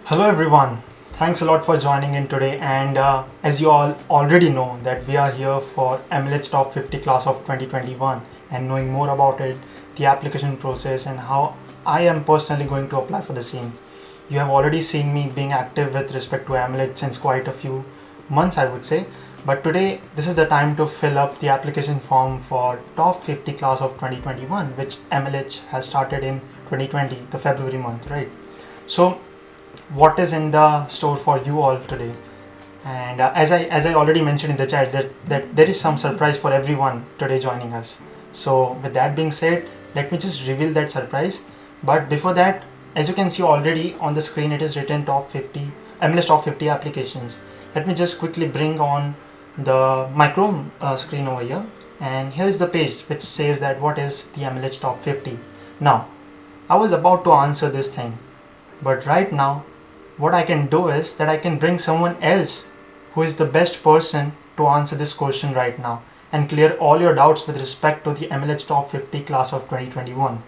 Hello everyone, thanks a lot for joining in today, and as you all already know that we are here for MLH Top 50 Class of 2021 and knowing more about it, the application process and how I am personally going to apply for the same. You have already seen me being active with respect to MLH since quite a few months, I would say, but today this is the time to fill up the application form for Top 50 Class of 2021, which MLH has started in 2020, the February month, right? So what is in the store for you all today? And as I already mentioned in the chat that there is some surprise for everyone today joining us. So with that being said, let me just reveal that surprise. But before that, as you can see already on the screen, it is written top 50 MLS top 50 applications. Let me just quickly bring on my Chrome screen over here, and here is the page which says that what is the MLH top 50. Now I was about to answer this thing, but right now what I can do is that I can bring someone else who is the best person to answer this question right now and clear all your doubts with respect to the MLH Top 50 Class of 2021.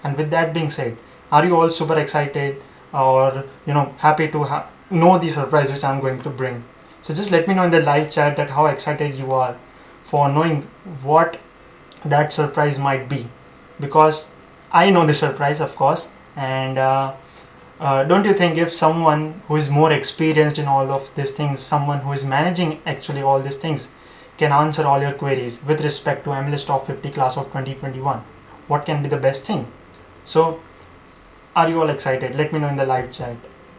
And with that being said, are you all super excited or happy to know the surprise which I'm going to bring? So just let me know in the live chat that how excited you are for knowing what that surprise might be, because I know the surprise, of course, and don't you think if someone who is more experienced in all of these things, someone who is managing actually all these things, can answer all your queries with respect to MLS Top 50 Class of 2021, what can be the best thing? So are you all excited? Let me know in the live chat.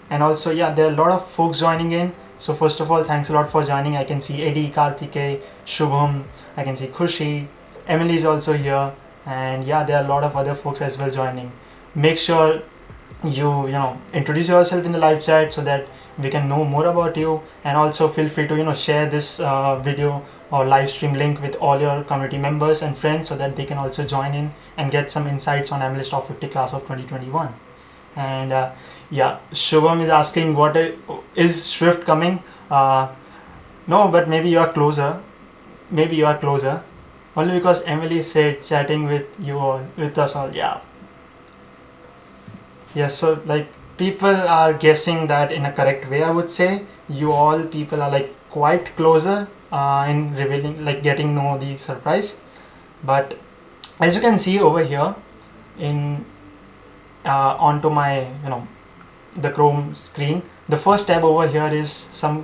And also, yeah, there are a lot of folks joining in. So first of all, thanks a lot for joining. I can see Eddie, Karthike, Shubham, I can see Khushi, Emily is also here, and yeah, there are a lot of other folks as well joining. Make sure you introduce yourself in the live chat so that we can know more about you, and also feel free to share this video or live stream link with all your community members and friends so that they can also join in and get some insights on MLS Top 50 Class of 2021. And yeah, Shubham is asking what is Swift coming. No, but maybe you are closer, only because Emily said chatting with you all, with us all. Yeah. Yes, so like people are guessing that in a correct way, I would say. You all people are like quite closer in revealing, like getting know the surprise. But as you can see over here in onto my the Chrome screen, the first tab over here is some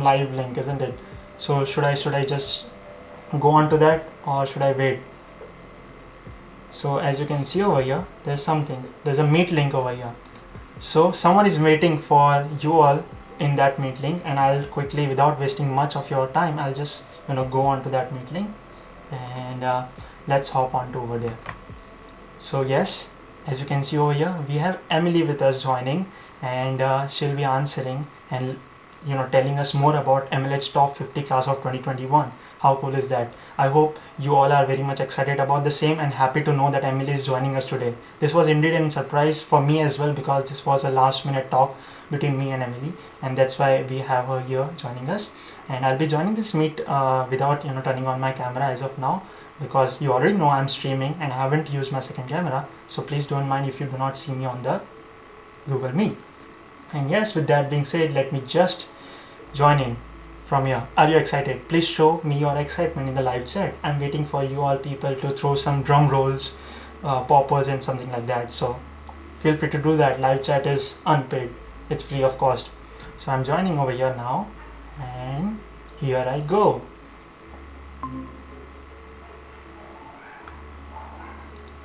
live link, isn't it? So should I just go on to that, or should I wait? So as you can see over here, there's a meet link over here. So someone is waiting for you all in that meet link, and I'll quickly, without wasting much of your time, I'll just go on to that meet link, and let's hop on to over there. So yes, as you can see over here, we have Emily with us joining, and she'll be answering and telling us more about MLH Top 50 Class of 2021. How cool is that? I hope you all are very much excited about the same and happy to know that Emily is joining us today. This was indeed a surprise for me as well, because this was a last minute talk between me and Emily, and that's why we have her here joining us. And I'll be joining this meet without turning on my camera as of now, because you already know I'm streaming and I haven't used my second camera, so please don't mind if you do not see me on the Google Meet. And yes, with that being said, let me just join in from here. Are you excited? Please show me your excitement in the live chat. I'm waiting for you all people to throw some drum rolls, poppers and something like that. So feel free to do that. Live chat is unpaid. It's free of cost. So I'm joining over here now, and here I go.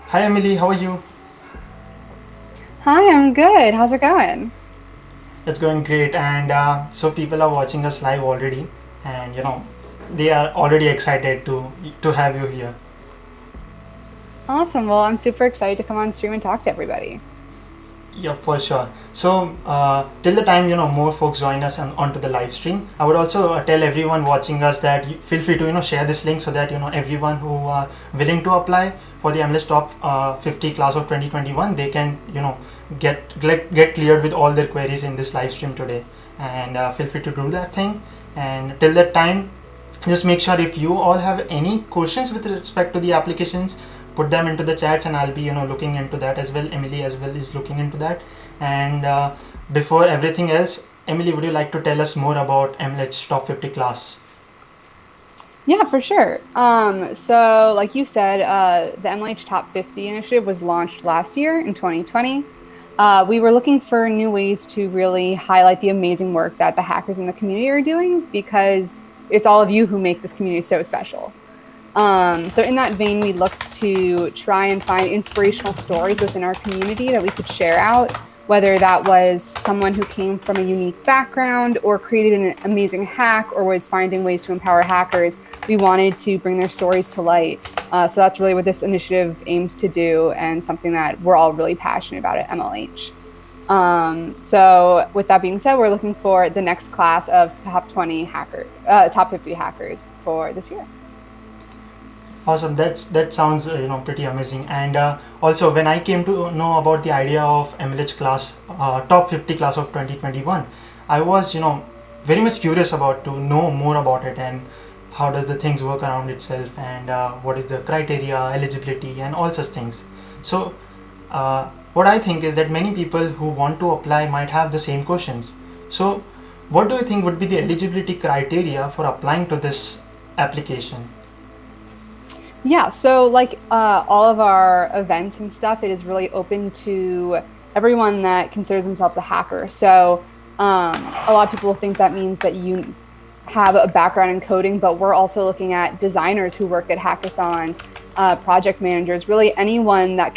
Hi Emily, how are you? Hi, I'm good. How's it going? It's going great, and so people are watching us live already, and they are already excited to have you here. Awesome. Well, I'm super excited to come on stream and talk to everybody. Yeah, for sure. So till the time more folks join us onto the live stream, I would also tell everyone watching us that feel free to share this link so that everyone who are willing to apply for the MLS Top 50 Class of 2021, they can get cleared with all their queries in this live stream today. And feel free to do that thing. And till that time, just make sure if you all have any questions with respect to the applications, put them into the chats, and I'll be looking into that as well. Emily as well is looking into that. And before everything else, Emily, would you like to tell us more about MLH Top 50 Class? Yeah, for sure. So like you said, the MLH Top 50 initiative was launched last year in 2020. We were looking for new ways to really highlight the amazing work that the hackers in the community are doing, because it's all of you who make this community so special. So in that vein, we looked to try and find inspirational stories within our community that we could share out, whether that was someone who came from a unique background or created an amazing hack or was finding ways to empower hackers. We wanted to bring their stories to light. So that's really what this initiative aims to do, and something that we're all really passionate about at MLH. So with that being said, we're looking for the next class of top 50 hackers for this year. Awesome. That sounds pretty amazing. And also, when I came to know about the idea of MLH class, top 50 class of 2021, I was very much curious about to know more about it, and how does the things work around itself, and what is the criteria, eligibility, and all such things. So what I think is that many people who want to apply might have the same questions. So what do you think would be the eligibility criteria for applying to this application? Yeah, so like all of our events and stuff, it is really open to everyone that considers themselves a hacker. So a lot of people think that means that you have a background in coding, but we're also looking at designers who work at hackathons, project managers, really anyone that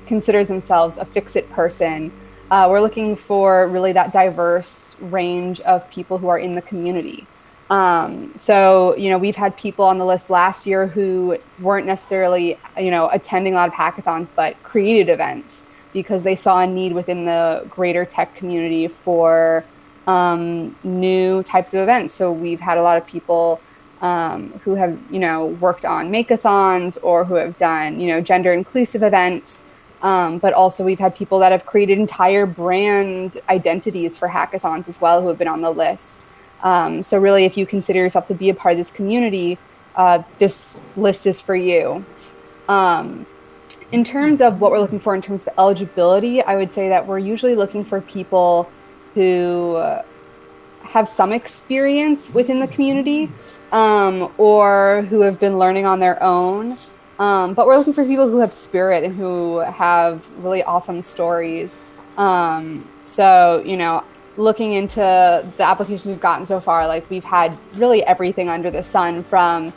considers themselves a fix-it person. We're looking for really that diverse range of people who are in the community. So, we've had people on the list last year who weren't necessarily, attending a lot of hackathons, but created events because they saw a need within the greater tech community for new types of events. So we've had a lot of people who have, worked on makeathons, or who have done, gender inclusive events. But also we've had people that have created entire brand identities for hackathons as well, who have been on the list. So really, if you consider yourself to be a part of this community, this list is for you. In terms of what we're looking for in terms of eligibility, I would say that we're usually looking for people who have some experience within the community, or who have been learning on their own. But we're looking for people who have spirit and who have really awesome stories. So, looking into the applications we've gotten so far, like we've had really everything under the sun, from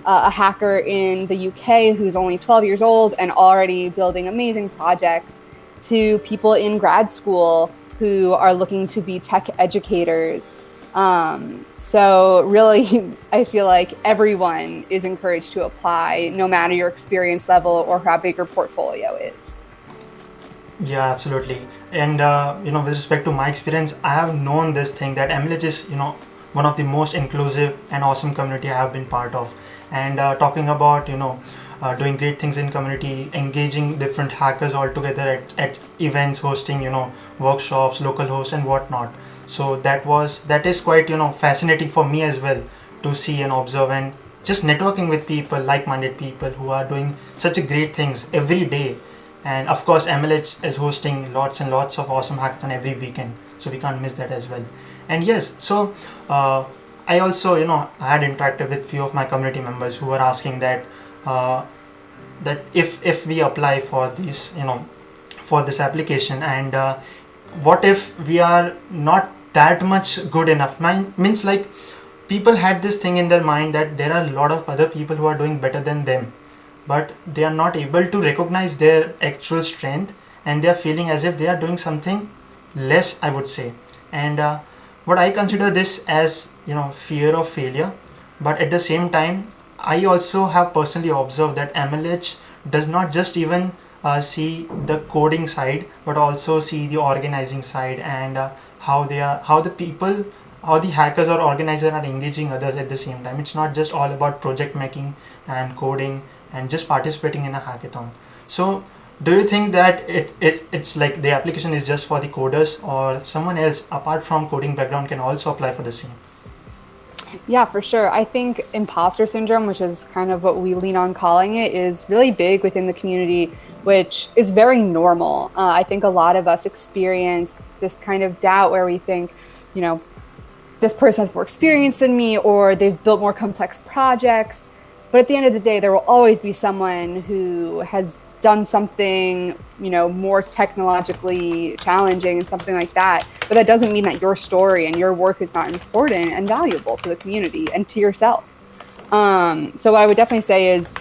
a hacker in the UK who's only 12 years old and already building amazing projects, to people in grad school who are looking to be tech educators. So really, I feel like everyone is encouraged to apply, no matter your experience level or how big your portfolio is. Yeah, absolutely. And with respect to my experience, I have known this thing that MLH is one of the most inclusive and awesome community I have been part of. And talking about doing great things in community, engaging different hackers all together at events, hosting workshops, local hosts, and whatnot. So that is quite fascinating for me as well, to see and observe, and just networking with people, like-minded people who are doing such a great things every day. And of course, MLH is hosting lots and lots of awesome hackathon every weekend, so we can't miss that as well. And yes, so I also I had interacted with few of my community members who were asking that that if we apply for this for this application, and what if we are not that much good enough? Means like, people had this thing in their mind that there are a lot of other people who are doing better than them, but they are not able to recognize their actual strength, and they are feeling as if they are doing something less, I would say. And what I consider this as fear of failure. But at the same time, I also have personally observed that MLH does not just even see the coding side, but also see the organizing side, and how the hackers or organizers are engaging others at the same time. It's not just all about project making and coding and just participating in a hackathon. So do you think that it's like the application is just for the coders, or someone else apart from coding background can also apply for the same? Yeah, for sure. I think imposter syndrome, which is kind of what we lean on calling it, is really big within the community, which is very normal. I think a lot of us experience this kind of doubt where we think, you know, this person has more experience than me, or they've built more complex projects. But at the end of the day, there will always be someone who has done something, more technologically challenging and something like that. But that doesn't mean that your story and your work is not important and valuable to the community and to yourself. So what I would definitely say is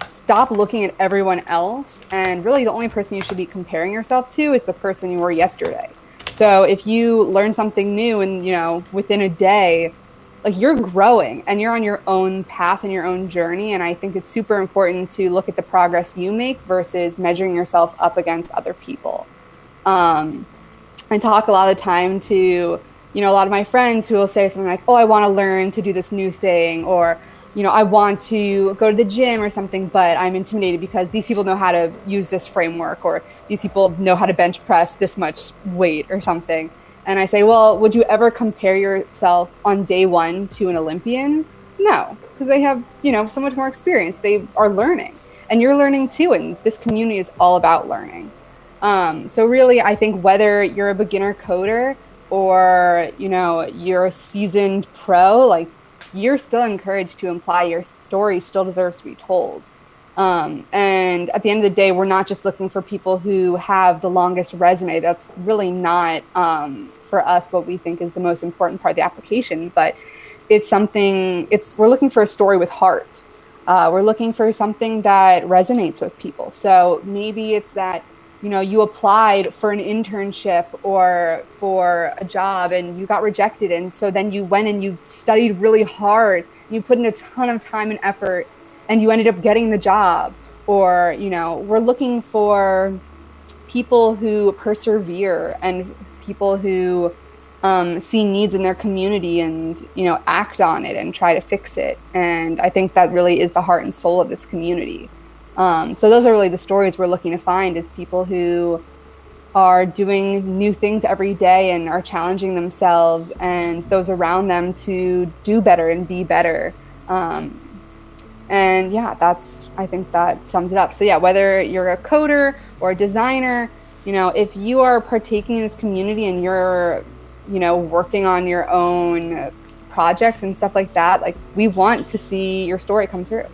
stop looking at everyone else. And really the only person you should be comparing yourself to is the person you were yesterday. So if you learn something new and, within a day, like you're growing and you're on your own path and your own journey. And I think it's super important to look at the progress you make versus measuring yourself up against other people. I talk a lot of the time to, a lot of my friends who will say something like, oh, I want to learn to do this new thing, or, I want to go to the gym or something, but I'm intimidated because these people know how to use this framework, or these people know how to bench press this much weight or something. And I say, well, would you ever compare yourself on day one to an Olympian? No, because they have, so much more experience. They are learning and you're learning too. And this community is all about learning. So really, I think whether you're a beginner coder or, you're a seasoned pro, like you're still encouraged to imply your story still deserves to be told. And at the end of the day, we're not just looking for people who have the longest resume. That's really not for us what we think is the most important part of the application. But we're looking for a story with heart. We're looking for something that resonates with people. So maybe it's that, you applied for an internship or for a job and you got rejected. And so then you went and you studied really hard. You put in a ton of time and effort and you ended up getting the job. Or, we're looking for people who persevere and people who see needs in their community and, act on it and try to fix it. And I think that really is the heart and soul of this community. So those are really the stories we're looking to find, is people who are doing new things every day and are challenging themselves and those around them to do better and be better. And yeah, I think that sums it up. So yeah, whether you're a coder or a designer, if you are partaking in this community and you're, working on your own projects and stuff like that, like we want to see your story come through.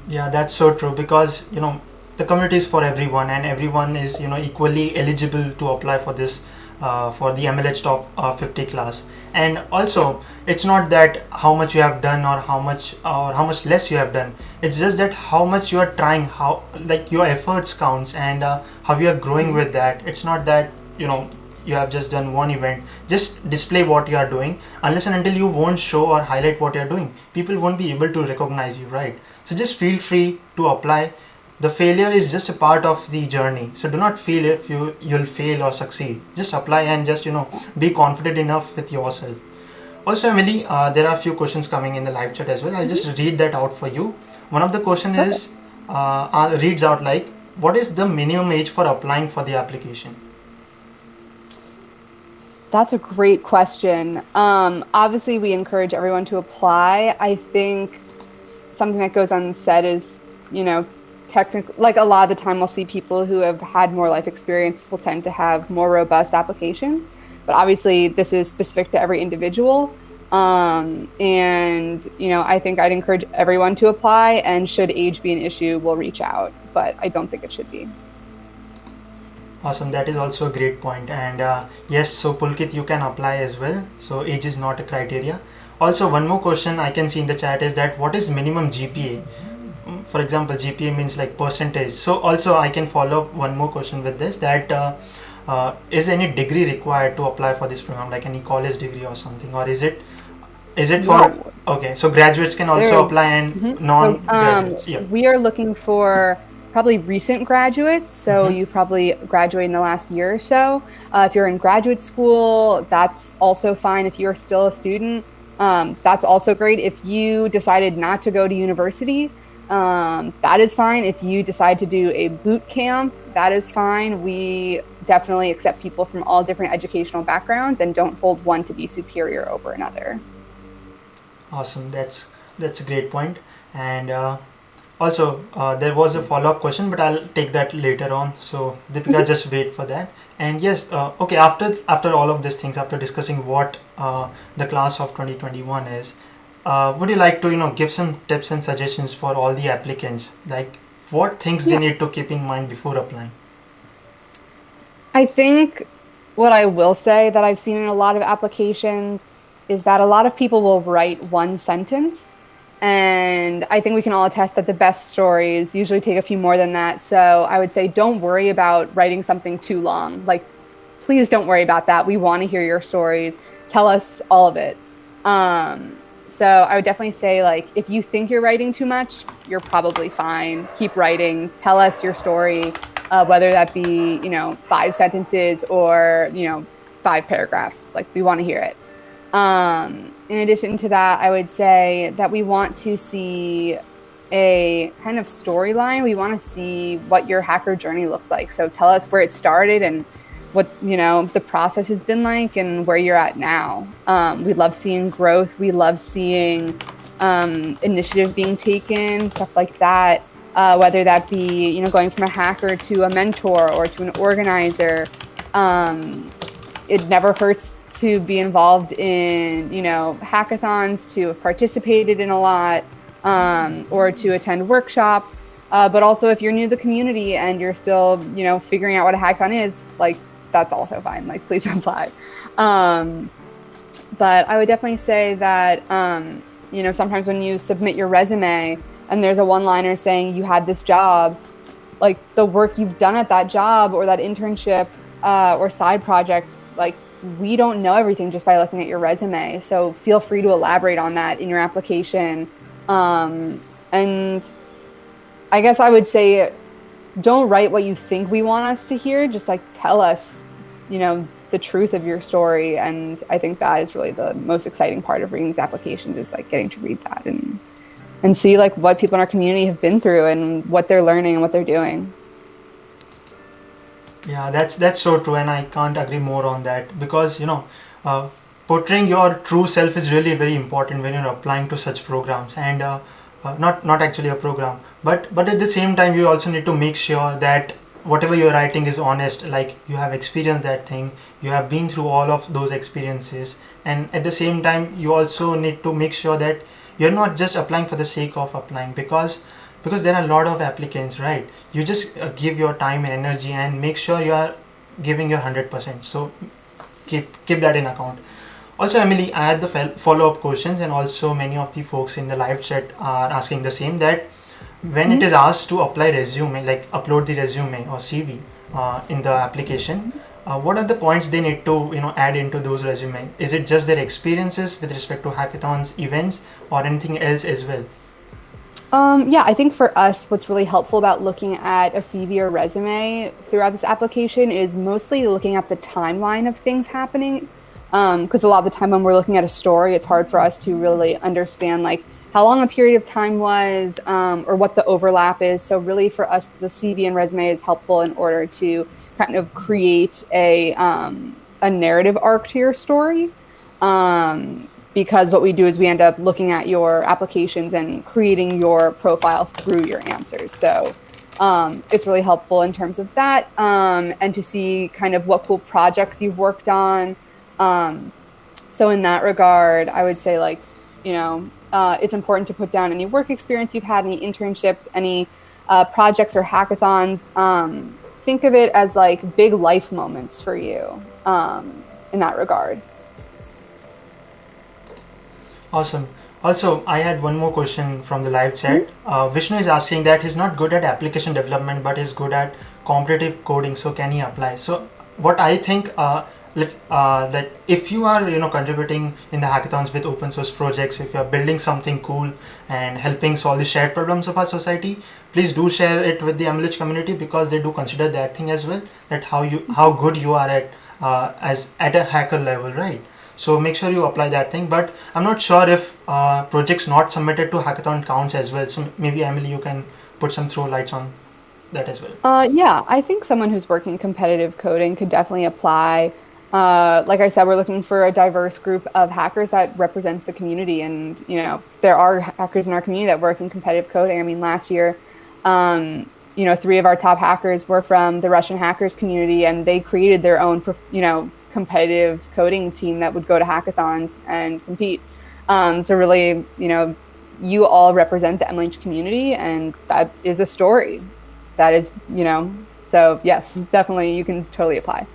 Yeah, that's so true, because the community is for everyone and everyone is equally eligible to apply for this for the MLH Top 50 class. And also it's not that how much you have done or how much less you have done. It's just that how much you are trying, how like your efforts counts, and how you are growing with that. It's not that you have just done one event. Just display what you are doing. Unless and until you won't show or highlight what you are doing, people won't be able to recognize you, right? So just feel free to apply. The failure is just a part of the journey. So do not feel if you'll fail or succeed. Just apply and just be confident enough with yourself. Also, Emily, there are a few questions coming in the live chat as well. I'll just read that out for you. One of the question is reads out like, what is the minimum age for applying for the application? That's a great question. Obviously, we encourage everyone to apply. I think something that goes unsaid is, technically, like a lot of the time we'll see people who have had more life experience will tend to have more robust applications. But obviously, this is specific to every individual. And, I think I'd encourage everyone to apply, and should age be an issue, we'll reach out. But I don't think it should be. Awesome, that is also a great point. And yes, so Pulkit, you can apply as well. So age is not a criteria. Also, one more question I can see in the chat is that what is minimum GPA? For example, GPA means like percentage. So also I can follow up one more question with this, that is any degree required to apply for this program, like any college degree or something, or is it for, okay, so graduates can also apply and non-graduates? Yeah. We are looking for probably recent graduates, so you probably graduated in the last year or so. If you're in graduate school, that's also fine. If you're still a student, that's also great. If you decided not to go to university, that is fine. If you decide to do a boot camp, that is fine. We definitely accept people from all different educational backgrounds and don't hold one to be superior over another. Awesome. That's a great point. And also, there was a follow-up question, but I'll take that later on. So Deepika, just wait for that. And yes, okay. After all of these things, after discussing what the class of 2021 is, would you like to give some tips and suggestions for all the applicants, like what things they Yeah. need to keep in mind before applying? I think what I will say that I've seen in a lot of applications is that a lot of people will write one sentence. And I think we can all attest that the best stories usually take a few more than that. So I would say don't worry about writing something too long. Like, please don't worry about that. We want to hear your stories. Tell us all of it. So I would definitely say, like, if you think you're writing too much, you're probably fine. Keep writing. Tell us your story, whether that be, 5 sentences or, 5 paragraphs. Like, we want to hear it. In addition to that, I would say that we want to see a kind of storyline. We want to see what your hacker journey looks like. So tell us where it started and what, the process has been like and where you're at now. We love seeing growth. We love seeing initiative being taken, stuff like that. Whether that be, going from a hacker to a mentor or to an organizer. It never hurts to be involved in, hackathons, to have participated in a lot, or to attend workshops. But also, if you're new to the community and you're still, figuring out what a hackathon is, like, that's also fine. Like, please apply. But I would definitely say that, sometimes when you submit your resume and there's a one-liner saying you had this job, like, the work you've done at that job or that internship or side project, like, we don't know everything just by looking at your resume. So feel free to elaborate on that in your application. And I guess I would say, don't write what you think we want us to hear. Just, like, tell us, the truth of your story. And I think that is really the most exciting part of reading these applications, is, like, getting to read that and see, like, what people in our community have been through and what they're learning and what they're doing. Yeah, that's so true, and I can't agree more on that, because portraying your true self is really very important when you're applying to such programs. And not actually a program, but at the same time you also need to make sure that whatever you're writing is honest, like you have experienced that thing, you have been through all of those experiences. And at the same time you also need to make sure that you're not just applying for the sake of applying, because there are a lot of applicants, right? You just give your time and energy and make sure you are giving your 100%. So keep that in account. Also, Emily, I had the follow-up questions, and also many of the folks in the live chat are asking the same, that when it is asked to apply resume, like upload the resume or CV in the application, what are the points they need to add into those resume? Is it just their experiences with respect to hackathons, events, or anything else as well? Yeah, I think for us, what's really helpful about looking at a CV or resume throughout this application is mostly looking at the timeline of things happening. Because a lot of the time when we're looking at a story, it's hard for us to really understand, like, how long a period of time was, or what the overlap is. So really for us, the CV and resume is helpful in order to kind of create a narrative arc to your story. Because what we do is we end up looking at your applications and creating your profile through your answers. So it's really helpful in terms of that, and to see kind of what cool projects you've worked on. So in that regard, I would say, like, it's important to put down any work experience you've had, any internships, any projects or hackathons. Think of it as, like, big life moments for you in that regard. Awesome. Also, I had one more question from the live chat. Vishnu is asking that he's not good at application development, but he's good at competitive coding. So can he apply? So what I think, that if you are contributing in the hackathons with open source projects, if you are building something cool and helping solve the shared problems of our society, please do share it with the MLH community, because they do consider that thing as well, that how good you are at at a hacker level, right? So make sure you apply that thing. But I'm not sure if projects not submitted to hackathon counts as well. So maybe, Emily, you can put some throw lights on that as well. Yeah, I think someone who's working competitive coding could definitely apply. like I said, we're looking for a diverse group of hackers that represents the community. And, there are hackers in our community that work in competitive coding. I mean, last year, 3 of our top hackers were from the Russian hackers community, and they created their own, competitive coding team that would go to hackathons and compete. So really, you all represent the MLH community, and that is a story. That is, so yes, definitely you can totally apply.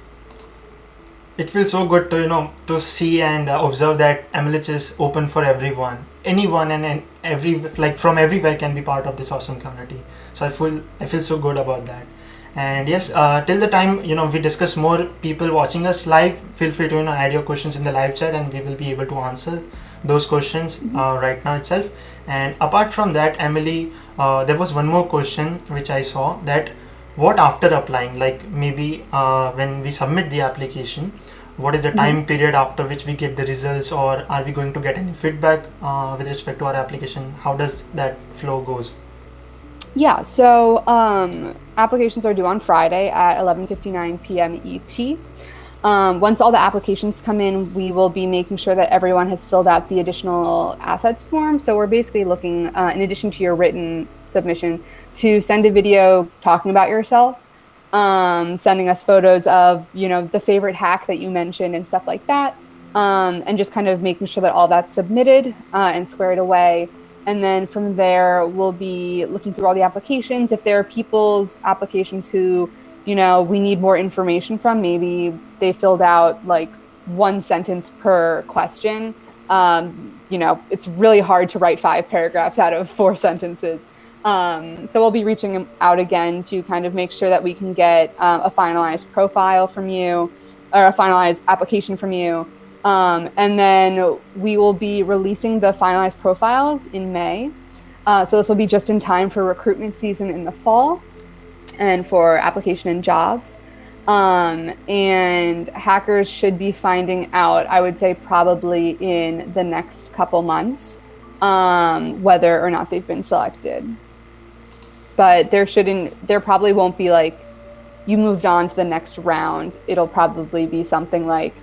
It feels so good to to see and observe that MLH is open for everyone, anyone, and every from everywhere can be part of this awesome community. So I feel so good about that. And yes, till the time we discuss more, people watching us live, feel free to add your questions in the live chat, and we will be able to answer those questions right now itself. And apart from that, Emily, there was one more question which I saw, that what after applying, like maybe when we submit the application, what is the time period after which we get the results, or are we going to get any feedback with respect to our application? How does that flow goes? Yeah, so applications are due on Friday at 11:59 p.m. ET. Once all the applications come in, we will be making sure that everyone has filled out the additional assets form. So we're basically looking, in addition to your written submission, to send a video talking about yourself, sending us photos of, the favorite hack that you mentioned and stuff like that, and just kind of making sure that all that's submitted and squared away. And then from there, we'll be looking through all the applications. If there are people's applications who, we need more information from, maybe they filled out like 1 sentence per question. It's really hard to write 5 paragraphs out of 4 sentences. So we'll be reaching out again to kind of make sure that we can get a finalized profile from you, or a finalized application from you. And then we will be releasing the finalized profiles in May. So this will be just in time for recruitment season in the fall and for application and jobs. And hackers should be finding out, I would say probably in the next couple months, whether or not they've been selected. But there probably won't be like, you moved on to the next round. It'll probably be something like,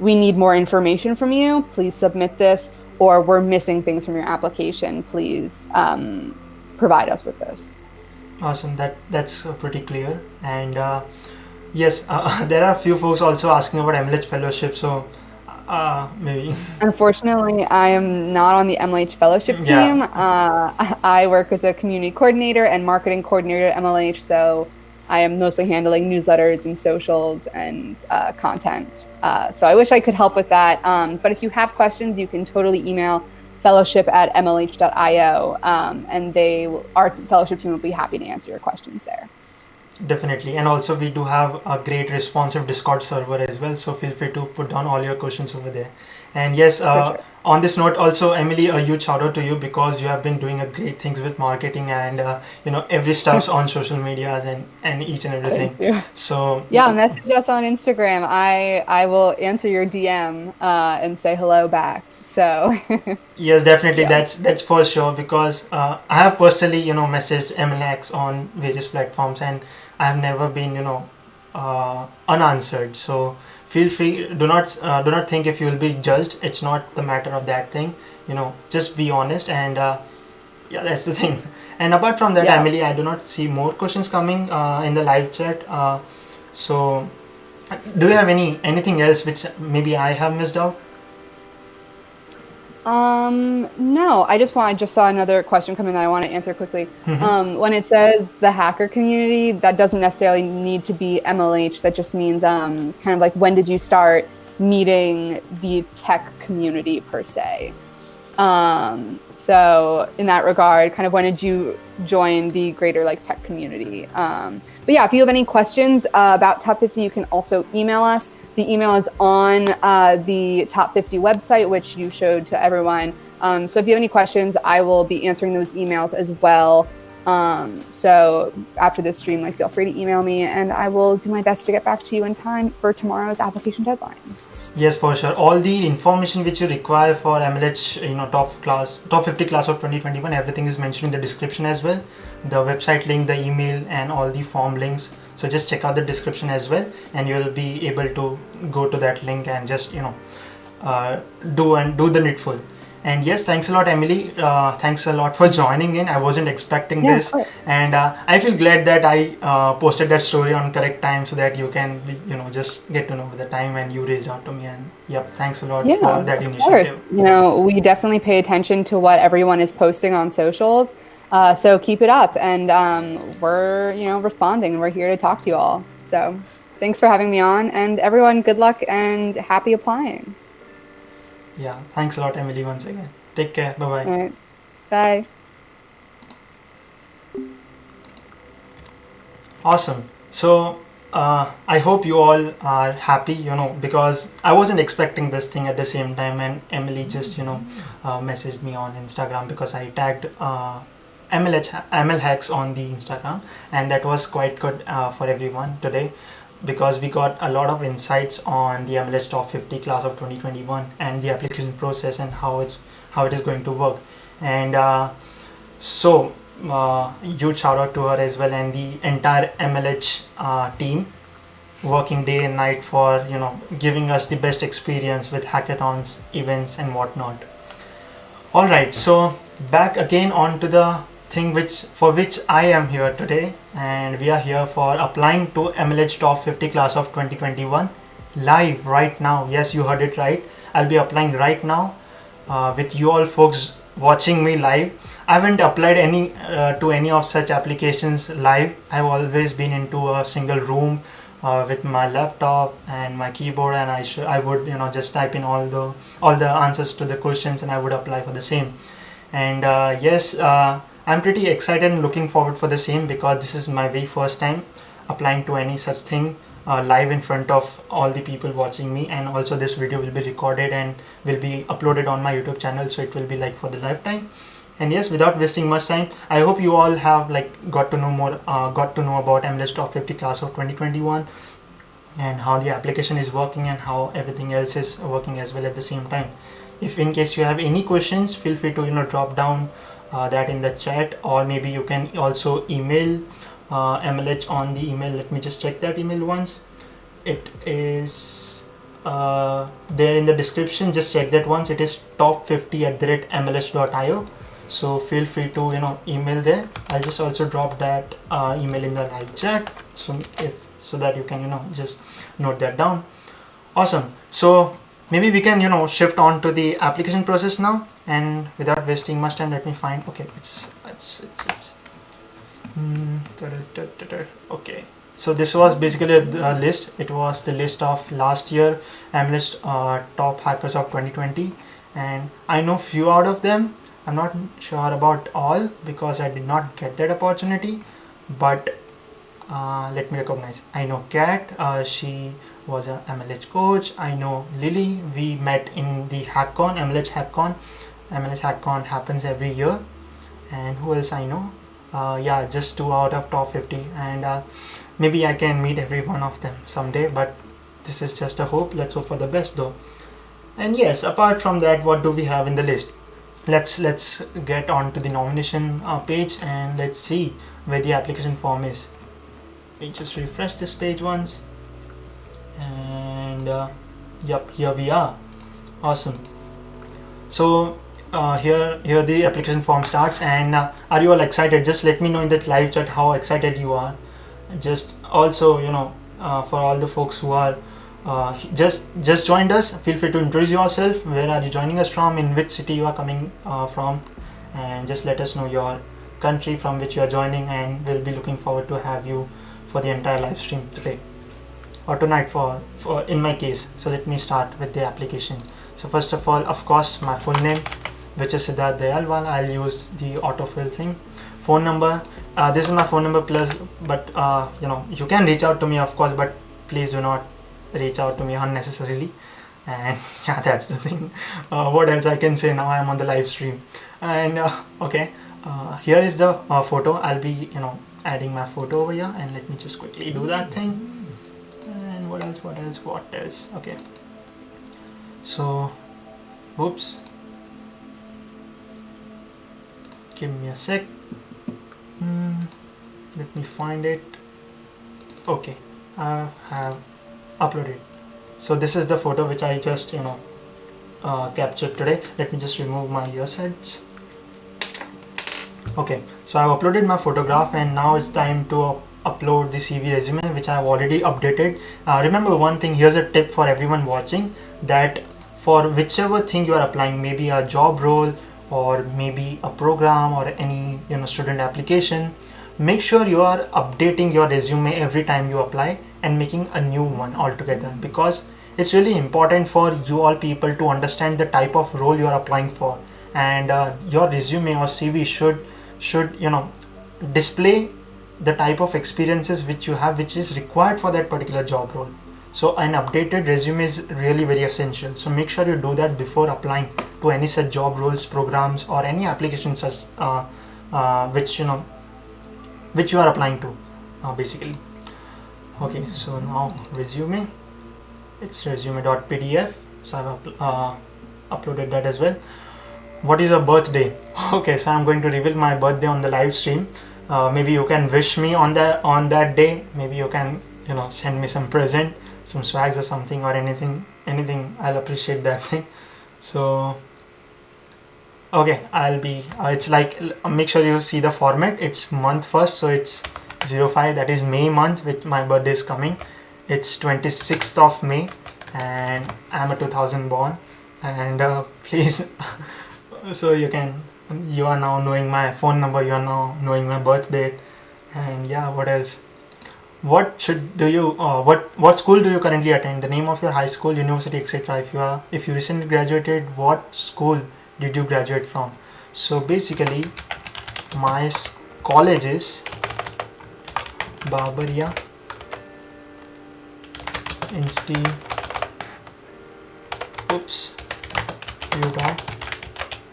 we need more information from you, please submit this, or we're missing things from your application, please provide us with this. Awesome, that's pretty clear. And yes, there are a few folks also asking about MLH fellowship, so maybe. Unfortunately, I am not on the MLH fellowship team. I work as a community coordinator and marketing coordinator at MLH, so I am mostly handling newsletters and socials and content. So I wish I could help with that. But if you have questions, you can totally email fellowship@mlh.io, and our fellowship team will be happy to answer your questions there. Definitely. And also we do have a great responsive Discord server as well, so feel free to put down all your questions over there. And yes, sure. On this note also, Emily, a huge shout out to you, because you have been doing a great things with marketing and every stuff's on social medias and each and everything. Thank you. So yeah, message us on Instagram. I will answer your DM and say hello back. So yes, definitely, that's for sure, because I have personally messaged MLX on various platforms, and I have never been unanswered. So feel free, do not think if you will be judged. It's not the matter of that thing, just be honest. And that's the thing. And apart from that, Emily, I do not see more questions coming in the live chat. So do you have anything else which maybe I have missed out? No, I just saw another question come in that I want to answer quickly. When it says the hacker community, that doesn't necessarily need to be MLH. That just means kind of like, when did you start meeting the tech community per se? So in that regard, kind of when did you join the greater like tech community? But yeah, if you have any questions about Top 50, you can also email us. The email is on the Top 50 website, which you showed to everyone. So if you have any questions, I will be answering those emails as well. So after this stream, feel free to email me, and I will do my best to get back to you in time for tomorrow's application deadline. Yes, for sure. All the information which you require for MLH, top 50 class of 2021, everything is mentioned in the description as well. The website link, the email, and all the form links. So just check out the description as well, and you'll be able to go to that link and just do the needful. And yes, thanks a lot, Emily. Thanks a lot for joining in. I wasn't expecting Yeah, of this, course. and I feel glad that I posted that story on correct time so that you can, just get to know the time and you reached out to me. And yep, thanks a lot Yeah, for that of course. initiative. We definitely pay attention to what everyone is posting on socials. So keep it up. And we're, responding. We're here to talk to you all. So thanks for having me on. And everyone, good luck and happy applying. Yeah, thanks a lot, Emily, once again. Take care. Bye bye. All right. Bye. Awesome. So I hope you all are happy, because I wasn't expecting this thing at the same time, and Emily just, messaged me on Instagram because I tagged ML Hacks on the Instagram, and that was quite good for everyone today, because we got a lot of insights on the MLH Top 50 Class of 2021 and the application process and how it is going to work. And so huge shout out to her as well, and the entire MLH team working day and night for giving us the best experience with hackathons, events, and whatnot. All right, so back again onto the thing for which I am here today, and we are here for applying to MLH Top 50 Class of 2021 live right now. Yes, you heard it right. I'll be applying right now with you all folks watching me live. I haven't applied to any of such applications live. I've always been into a single room with my laptop and my keyboard, and I would just type in all the answers to the questions, and I would apply for the same. And yes, I'm pretty excited and looking forward for the same, because this is my very first time applying to any such thing live in front of all the people watching me. And also this video will be recorded and will be uploaded on my YouTube channel, so it will be like for the lifetime. And yes, without wasting much time, I hope you all have got to know about MLH Top 50 Class of 2021 and how the application is working and how everything else is working as well at the same time. If in case you have any questions, feel free to drop down that in the chat, or maybe you can also email MLH on the email. Let me just check that email once. It is there in the description. Just check that once. It is top50@mlh.io. So feel free to email there. I'll just also drop that email in the live chat, so that you can just note that down. Awesome. So maybe we can shift on to the application process now, and without wasting much time, let me find. Okay, it's okay. So this was basically a list. It was the list of last year MLH top hackers of 2020, and I know few out of them. I'm not sure about all because I did not get that opportunity, but let me recognize. I know Kat, she was a MLH coach. I know Lily, we met in the Hackathon, MLH Hackathon. MLH Hackathon happens every year. And who else I know? Yeah, just 2 out of top 50, and maybe I can meet every one of them someday, but this is just a hope. Let's hope for the best though. And yes, apart from that, what do we have in the list? Let's get on to the nomination page, and let's see where the application form is. Let me just refresh this page once, and yep, here we are. Awesome. So here the application form starts, and are you all excited? Just let me know in the live chat how excited you are. Just also for all the folks who are just joined us, feel free to introduce yourself. Where are you joining us from? In which city you are coming from? And just let us know your country from which you are joining, and we'll be looking forward to have you for the entire live stream today or tonight for in my case. So let me start with the application. So first of all, of course, my full name, which is Siddharth Dayalwal. I'll use the autofill thing. Phone number, this is my phone number plus, but you can reach out to me, of course, but please do not reach out to me unnecessarily. And yeah, that's the thing. What else I can say? Now I'm on the live stream. And okay, here is the photo. I'll be adding my photo over here, and let me just quickly do that thing. And what else? Okay, so whoops, give me a sec. Let me find it. Okay, I have uploaded. So this is the photo which I just captured today. Let me just remove my earbuds. Okay, so I've uploaded my photograph and now it's time to upload the CV resume which I have already updated. Remember one thing, here's a tip for everyone watching, that for whichever thing you are applying, maybe a job role or maybe a program or any student application, make sure you are updating your resume every time you apply and making a new one altogether, because it's really important for you all people to understand the type of role you are applying for, and your resume or CV should display the type of experiences which you have, which is required for that particular job role. So an updated resume is really very essential. So make sure you do that before applying to any such job roles, programs, or any applications such which you are applying to, basically. Okay, so now resume, it's resume.pdf. So I've uploaded that as well. What is your birthday? Okay, so I'm going to reveal my birthday on the live stream. Maybe you can wish me on that day. Maybe you can send me some present, some swags or something, or anything. I'll appreciate that thing. So okay, I'll be it's like, make sure you see the format. It's month first, so it's 05, that is May month, which my birthday is coming. It's 26th of May and I'm a 2000 born, and please so you are now knowing my phone number, you are now knowing my birth date, and yeah, what else? What school do you currently attend? The name of your high school, university, etc. If you recently graduated, what school did you graduate from? So basically my college is Barbaria Institute. Oops, Utah.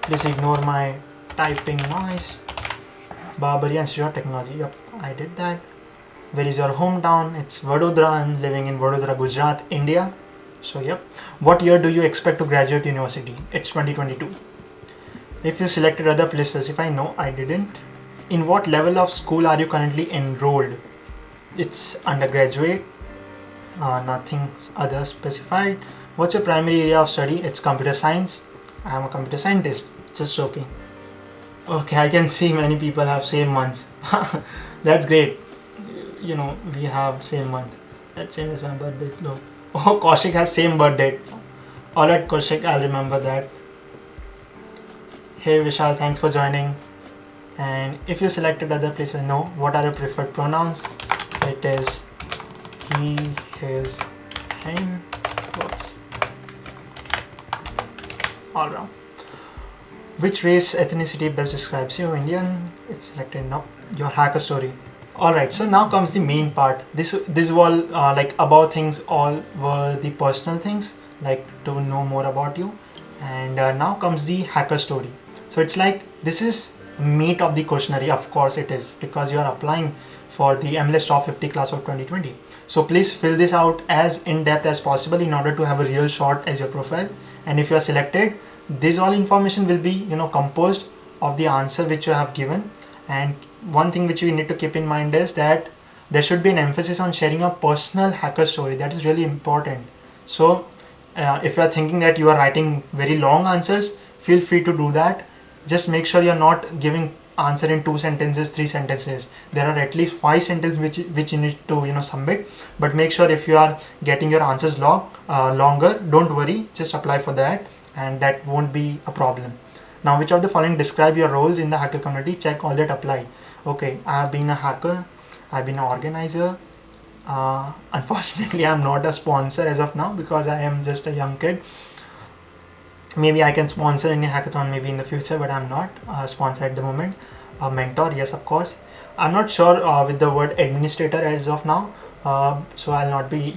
Please ignore my typing noise. Barbaria Institute of Technology. Yep, I did that. Where is your hometown? It's Vadodara. I'm living in Vadodara, Gujarat, India. So yep. What year do you expect to graduate university? It's 2022. If you selected other, please specify. No, I didn't. In what level of school are you currently enrolled? It's undergraduate. Nothing other specified. What's your primary area of study? It's computer science. I am a computer scientist. Just joking. Okay, I can see many people have same months. That's great. We have same month. That's same as my birthday. No. Oh, Kaushik has same birthday. Alright, Kaushik, I'll remember that. Hey Vishal, thanks for joining. And if you selected other, please know what are your preferred pronouns. It is he, his, him. Whoops. All around. Which race, ethnicity best describes you? Indian. If selected, no. Your hacker story. Alright, so now comes the main part. This was all like about things, all were the personal things, like to know more about you. And now comes the hacker story. So it's like, this is meat of the questionnaire. Of course it is, because you are applying for the MLH Top-50 Class of 2020. So please fill this out as in depth as possible in order to have a real shot as your profile. And if you are selected, this all information will be composed of the answer which you have given. And one thing which you need to keep in mind is that there should be an emphasis on sharing a personal hacker story. That is really important. So if you are thinking that you are writing very long answers, feel free to do that. Just make sure you are not giving answer in 2 sentences, 3 sentences. There are at least 5 sentences which you need to submit. But make sure if you are getting your answers longer, don't worry, just apply for that, and that won't be a problem. Now, which of the following describe your roles in the hacker community? Check all that apply. Okay, I have been a hacker, I've been an organizer. Unfortunately, I'm not a sponsor as of now because I am just a young kid. Maybe I can sponsor any hackathon maybe in the future, but I'm not a sponsor at the moment. A mentor, yes, of course. I'm not sure with the word administrator as of now, so I'll not be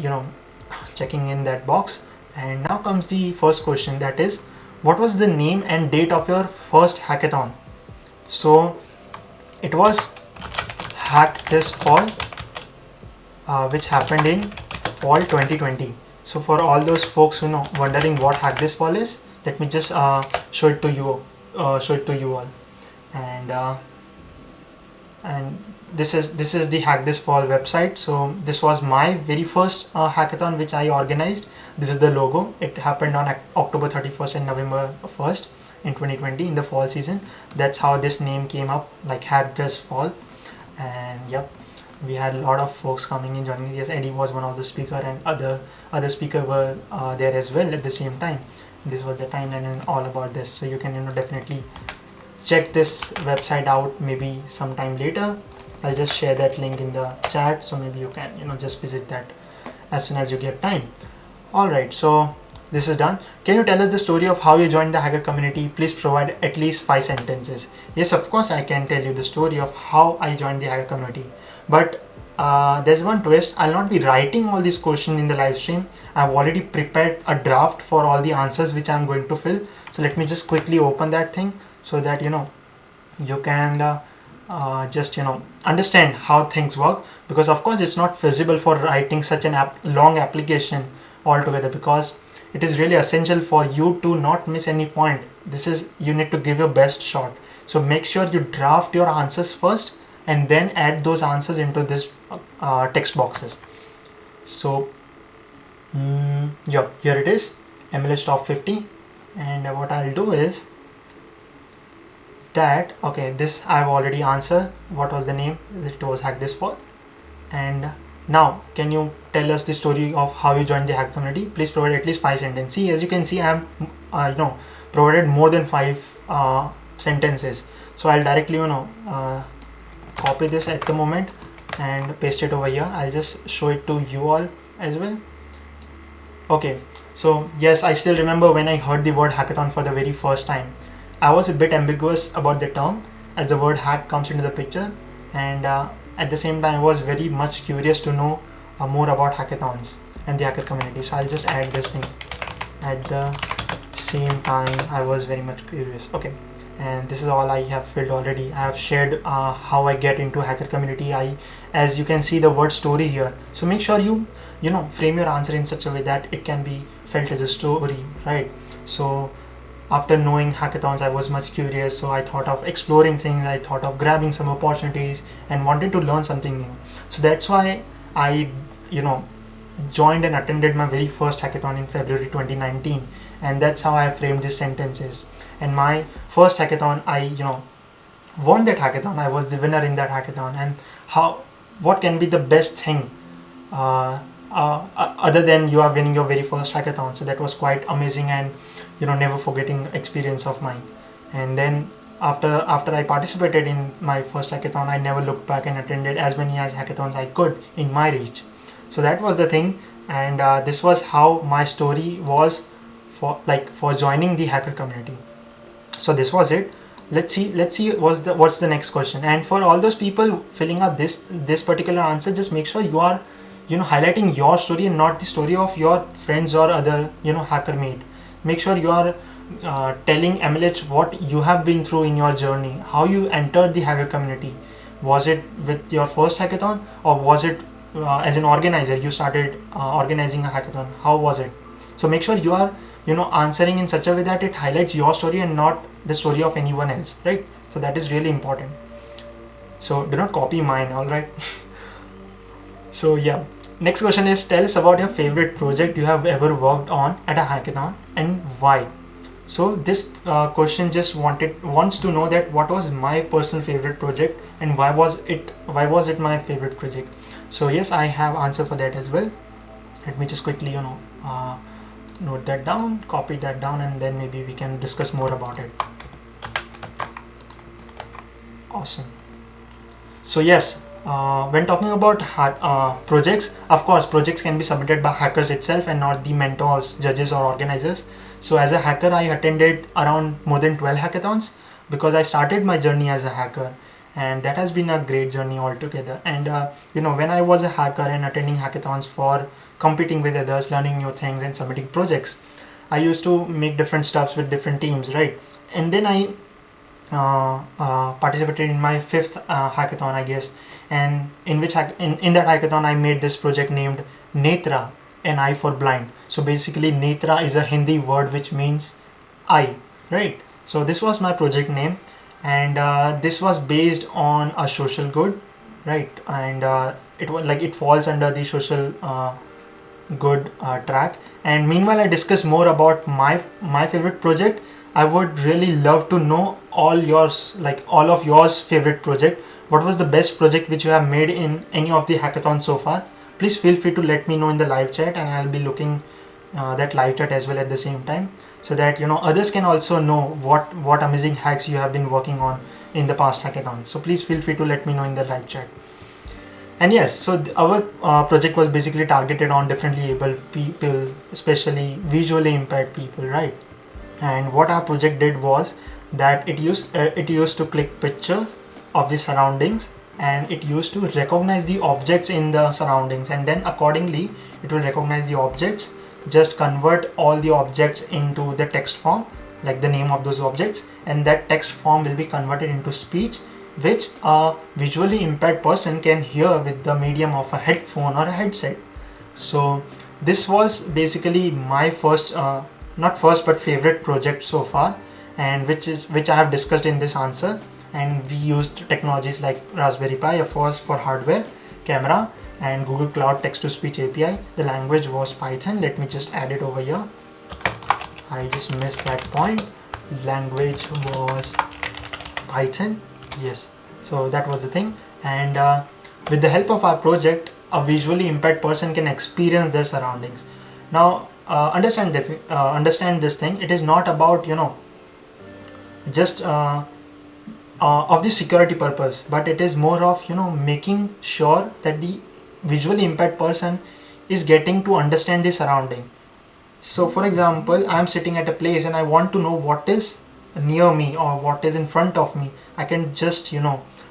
checking in that box. And now comes the first question, that is, what was the name and date of your first hackathon? So it was Hack This Fall, which happened in fall 2020. So for all those folks wondering what Hack This Fall is, let me just show it to you all. And this is the Hack This Fall website. So this was my very first hackathon which I organized. This is the logo. It happened on October 31st and November 1st in 2020 in the fall season. That's how this name came up, like Hack This Fall. And yep, we had a lot of folks coming in joining. Yes, Eddie was one of the speaker, and other speaker were there as well at the same time. This was the timeline and all about this. So you can definitely check this website out maybe sometime later. I'll just share that link in the chat, so maybe you can just visit that as soon as you get time. All right, so this is done. Can you tell us the story of how you joined the hacker community? Please provide at least 5 sentences. Yes, of course I can tell you the story of how I joined the hacker community, but there's one twist. I'll not be writing all these questions in the live stream. I've already prepared a draft for all the answers which I'm going to fill. So let me just quickly open that thing so that you can just understand how things work, because of course it's not feasible for writing such an long application altogether, because it is really essential for you to not miss any point. You need to give your best shot. So make sure you draft your answers first and then add those answers into this text boxes. So yeah, here it is, MLH Top 50. And what I'll do is that, okay, this I've already answered. What was the name? It was Hack This Fall. And now, can you tell us the story of how you joined the hack community? Please provide at least 5 sentences. See, as you can see, I have provided more than 5 sentences. So I'll directly copy this at the moment and paste it over here. I'll just show it to you all as well. Okay, so yes, I still remember when I heard the word hackathon for the very first time. I was a bit ambiguous about the term, as the word hack comes into the picture, and at the same time I was very much curious to know more about hackathons and the hacker community. So I'll just add this thing. At the same time I was very much curious. Okay, and this is all I have filled already. I have shared how I get into hacker community. As you can see the word story here, so make sure you frame your answer in such a way that it can be felt as a story, right? So after knowing hackathons, I was much curious, so I thought of exploring things. I thought of grabbing some opportunities and wanted to learn something new. So that's why I joined and attended my very first hackathon in February 2019, and that's how I framed these sentences. And my first hackathon, I won that hackathon. I was the winner in that hackathon. And what can be the best thing other than you are winning your very first hackathon? So that was quite amazing and never forgetting experience of mine. And then after I participated in my first hackathon, I never looked back and attended as many hackathons I could in my reach. So that was the thing, and this was how my story was for joining the hacker community. So this was it. Let's see what's the next question. And for all those people filling out this particular answer, just make sure you are highlighting your story and not the story of your friends or other hacker mate. Make sure you are telling MLH what you have been through in your journey, how you entered the hacker community. Was it with your first hackathon, or was it as an organizer you started organizing a hackathon? How was it? So make sure you are answering in such a way that it highlights your story and not the story of anyone else, right? So that is really important. So do not copy mine, all right? So yeah, next question is, tell us about your favorite project you have ever worked on at a hackathon and why. So this question just wants to know that what was my personal favorite project and why was it my favorite project. So yes, I have answer for that as well. Let me just quickly note that down, copy that down, and then maybe we can discuss more about it. Awesome. So yes, when talking about projects, of course projects can be submitted by hackers itself and not the mentors, judges or organizers. So as a hacker, I attended around more than 12 hackathons because I started my journey as a hacker, and that has been a great journey altogether. And when I was a hacker and attending hackathons for competing with others, learning new things and submitting projects, I used to make different stuffs with different teams, right? And then I participated in my 5th hackathon, I guess, and in that hackathon I made this project named Netra, an eye for blind. So basically Netra is a Hindi word which means eye, right? So this was my project name, and this was based on a social good, right? And it falls under the social good track. And meanwhile, I discuss more about my favorite project. I would really love to know all of yours favorite project. What was the best project which you have made in any of the hackathons so far? Please feel free to let me know in the live chat, and I'll be looking that live chat as well at the same time, so that others can also know what amazing hacks you have been working on in the past hackathon. So please feel free to let me know in the live chat. And yes, so our project was basically targeted on differently able people, especially visually impaired people, right? And what our project did was that it used to click picture of the surroundings, and it used to recognize the objects in the surroundings, and then accordingly it will recognize the objects, just convert all the objects into the text form, like the name of those objects, and that text form will be converted into speech, which a visually impaired person can hear with the medium of a headphone or a headset. So this was basically my first not first but favorite project so far, and which I have discussed in this answer. And we used technologies like Raspberry Pi, of course, for hardware, camera, and Google Cloud text-to-speech API. The language was Python. Let me just add it over here. I just missed that point. Language was Python. Yes, so that was the thing. And with the help of our project, a visually impaired person can experience their surroundings. Now, understand this thing. It is not about just of the security purpose, but it is more of making sure that the visually impaired person is getting to understand the surrounding. So for example, I am sitting at a place and I want to know what is near me or what is in front of me. I can just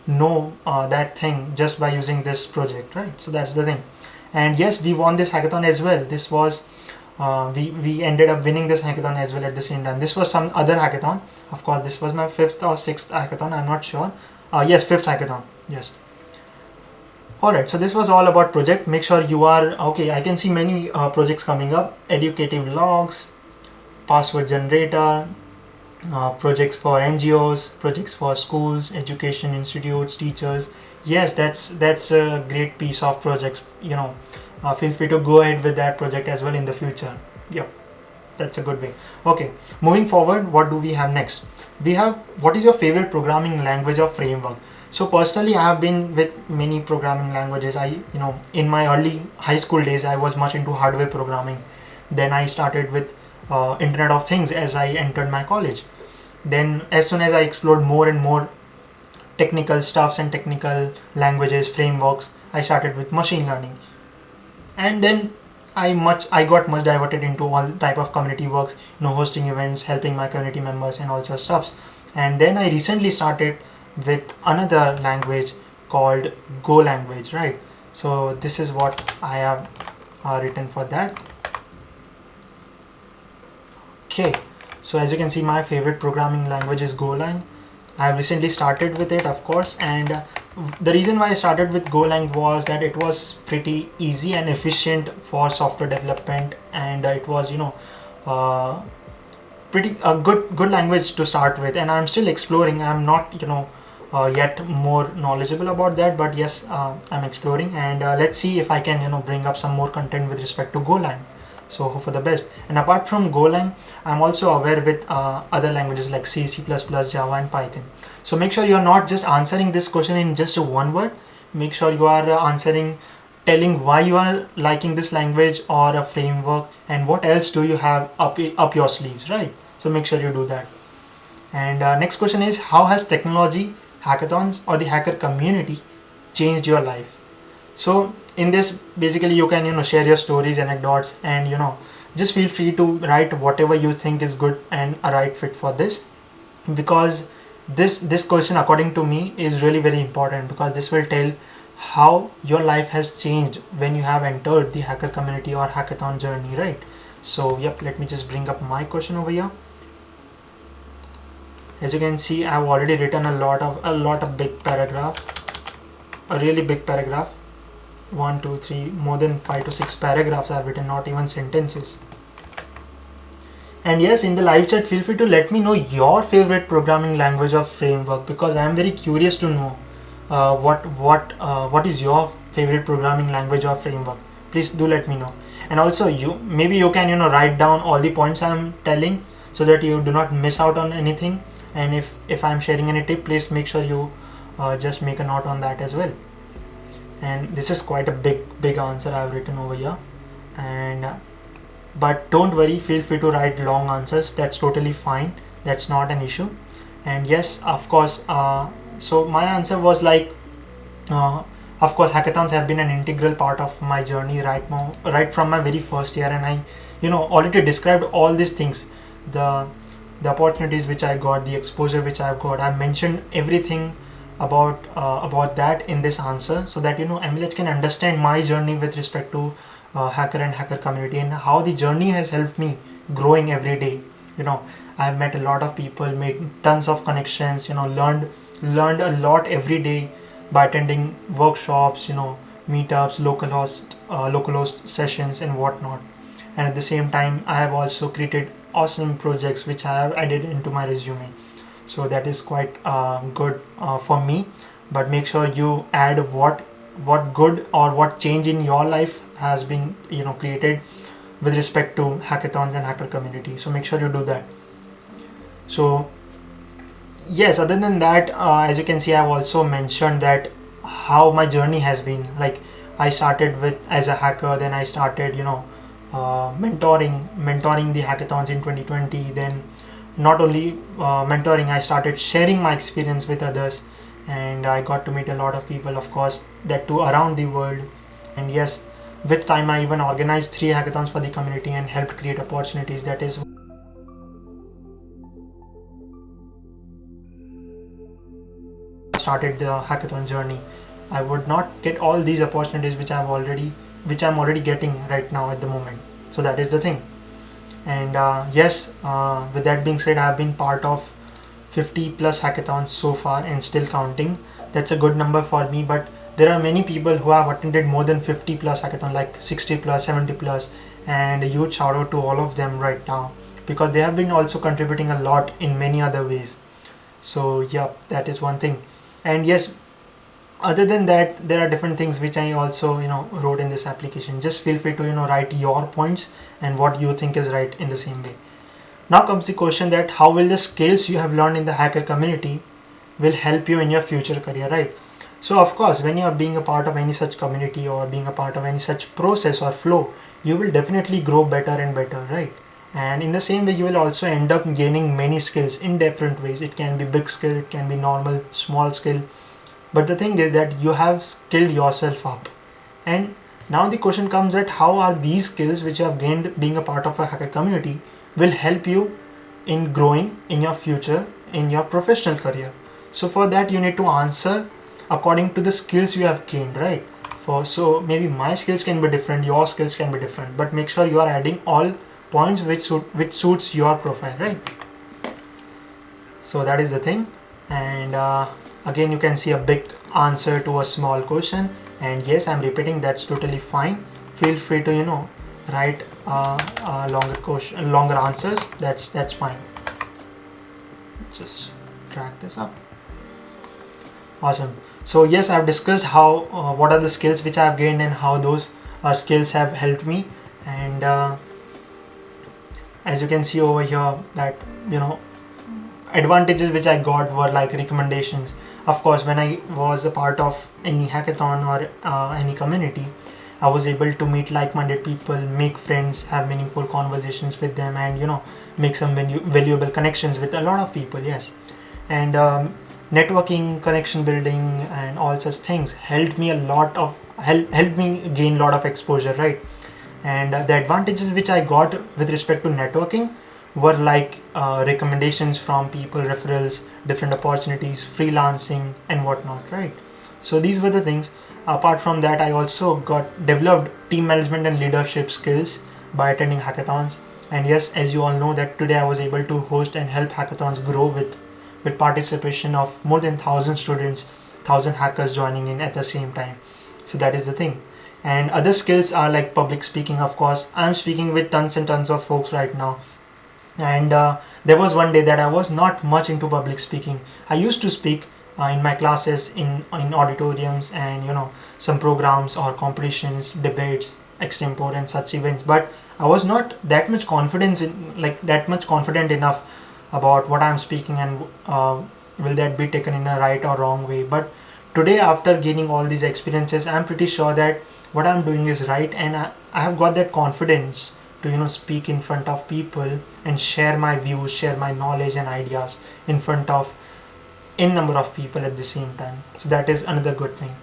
know that thing just by using this project, right? So that's the thing. And yes, we won this hackathon as well. This was we ended up winning this hackathon as well at the same time. This was some other hackathon. Of course, this was my 5th or 6th hackathon. I'm not sure. Yes, 5th hackathon. Yes. Alright, so this was all about project. Make sure you are okay. I can see many projects coming up. Educative logs, password generator, projects for NGOs, projects for schools, education institutes, teachers. Yes, that's a great piece of projects. Feel free to go ahead with that project as well in the future. Yep, that's a good way. Okay, moving forward, what do we have next? We have, what is your favorite programming language or framework? So personally, I have been with many programming languages. In my early high school days, I was much into hardware programming. Then I started with Internet of Things as I entered my college. Then as soon as I explored more and more technical stuffs and technical languages, frameworks, I started with machine learning. And then I got much diverted into all type of community works, hosting events, helping my community members and all such stuffs. And then I recently started with another language called Go language, right? So this is what I have written for that. Okay, so as you can see, my favorite programming language is Golang. I have recently started with it, of course, and the reason why I started with Golang was that it was pretty easy and efficient for software development, and it was pretty a good language to start with. And I'm still exploring. I'm not yet more knowledgeable about that, but yes, I'm exploring, and let's see if I can bring up some more content with respect to Golang. So hope for the best. And apart from Golang, I'm also aware with other languages like C, C++, Java, and Python. So make sure you're not just answering this question in just one word. Make sure you are telling why you are liking this language or a framework, and what else do you have up your sleeves, right? So make sure you do that. And next question is, how has technology, hackathons, or the hacker community changed your life? So in this, basically you can share your stories, anecdotes, and just feel free to write whatever you think is good and a right fit for this, because this question, according to me, is really very important, because this will tell how your life has changed when you have entered the hacker community or hackathon journey, right? So yep, let me just bring up my question over here. As you can see, I've already written a lot of big paragraph, a really big paragraph. 1, 2, 3, more than 5 to 6 paragraphs I've written, not even sentences. And yes, in the live chat, feel free to let me know your favorite programming language or framework, because I'm very curious to know what is your favorite programming language or framework. Please do let me know. And also maybe you can write down all the points I'm telling, so that you do not miss out on anything. And if I'm sharing any tip, please make sure you just make a note on that as well. And this is quite a big answer I've written over here. And but don't worry, feel free to write long answers. That's totally fine. That's not an issue. And yes, of course, so my answer was like, of course, hackathons have been an integral part of my journey right from my very first year. And I already described all these things, the opportunities which I got, the exposure which I've got. I mentioned everything about that in this answer, so that MLH can understand my journey with respect to hacker and hacker community, and how the journey has helped me growing every day. I've met a lot of people, made tons of connections, learned a lot every day by attending workshops, meetups, local host sessions and whatnot. And at the same time, I have also created awesome projects which I have added into my resume. So that is quite good for me. But make sure you add what good or what change in your life has been created with respect to hackathons and hacker community. So make sure you do that. So yes, other than that, as you can see, I've also mentioned that how my journey has been. Like, I started as a hacker, then I started mentoring the hackathons in 2020. Then not only mentoring, I started sharing my experience with others, and I got to meet a lot of people, of course, that too around the world. And yes, with time I even organized 3 hackathons for the community and helped create opportunities. That is started the hackathon journey. I would not get all these opportunities which I'm already getting right now at the moment. So that is the thing. And yes, with that being said, I have been part of 50 plus hackathons so far and still counting. That's a good number for me, but there are many people who have attended more than 50 plus hackathon, like 60 plus, 70 plus, and a huge shout out to all of them right now, because they have been also contributing a lot in many other ways. So yeah, that is one thing. And yes, other than that, there are different things which I also wrote in this application. Just feel free to write your points and what you think is right in the same way. Now comes the question that how will the skills you have learned in the hacker community will help you in your future career, right? So of course, when you are being a part of any such community or being a part of any such process or flow, you will definitely grow better and better, right? And in the same way, you will also end up gaining many skills in different ways. It can be big skill, it can be normal, small skill. But the thing is that you have skilled yourself up. And now the question comes that how are these skills which you have gained being a part of a hacker community will help you in growing in your future, in your professional career. So for that, you need to answer according to the skills you have gained, right? So maybe my skills can be different, your skills can be different, but make sure you are adding all points which suits your profile, right? So that is the thing. And again, you can see a big answer to a small question. And yes, I'm repeating, that's totally fine. Feel free to write longer answers. That's fine. Just drag this up. Awesome. So yes, I've discussed how what are the skills which I've gained and how those skills have helped me. And as you can see over here, that advantages which I got were like recommendations. Of course, when I was a part of any hackathon or any community, I was able to meet like-minded people, make friends, have meaningful conversations with them, and make some valuable connections with a lot of people. Yes, and networking, connection building, and all such things helped me helped me gain a lot of exposure, right? And the advantages which I got with respect to networking were like recommendations from people, referrals, different opportunities, freelancing and whatnot, right? So these were the things. Apart from that, I also developed team management and leadership skills by attending hackathons. And yes, as you all know, that today I was able to host and help hackathons grow with participation of more than 1,000 students, 1,000 hackers joining in at the same time. So that is the thing. And other skills are like public speaking. Of course, I'm speaking with tons and tons of folks right now. And there was one day that I was not much into public speaking. I used to speak, in my classes, in auditoriums, and some programs or competitions, debates, extempore and such events. But I was not that much confident enough about what I'm speaking, and will that be taken in a right or wrong way. But today, after gaining all these experiences, I'm pretty sure that what I'm doing is right, and I have got that confidence to speak in front of people and share my views, share my knowledge and ideas in front of n number of people at the same time. So that is another good thing.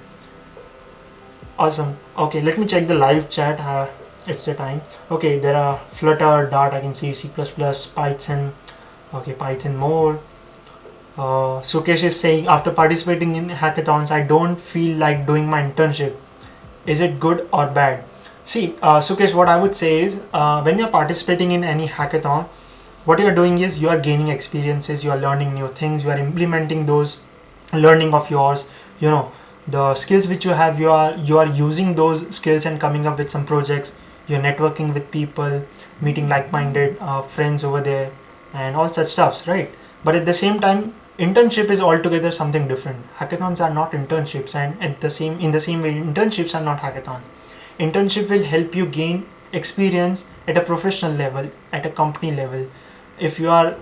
Awesome. Okay, let me check the live chat. It's the time. Okay, there are Flutter, Dart, I can see C++, Python. Okay, Python more. Sukesh is saying, after participating in hackathons, I don't feel like doing my internship. Is it good or bad? See, Sukesh, what I would say is, when you're participating in any hackathon, what you're doing is you are gaining experiences, you are learning new things, you are implementing those learning of yours, the skills which you have, you are using those skills and coming up with some projects. You're networking with people, meeting like-minded friends over there, and all such stuffs, right? But at the same time, internship is altogether something different. Hackathons are not internships, and in the same way, internships are not hackathons. Internship will help you gain experience at a professional level, at a company level. If you are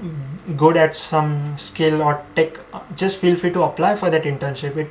good at some skill or tech, just feel free to apply for that internship.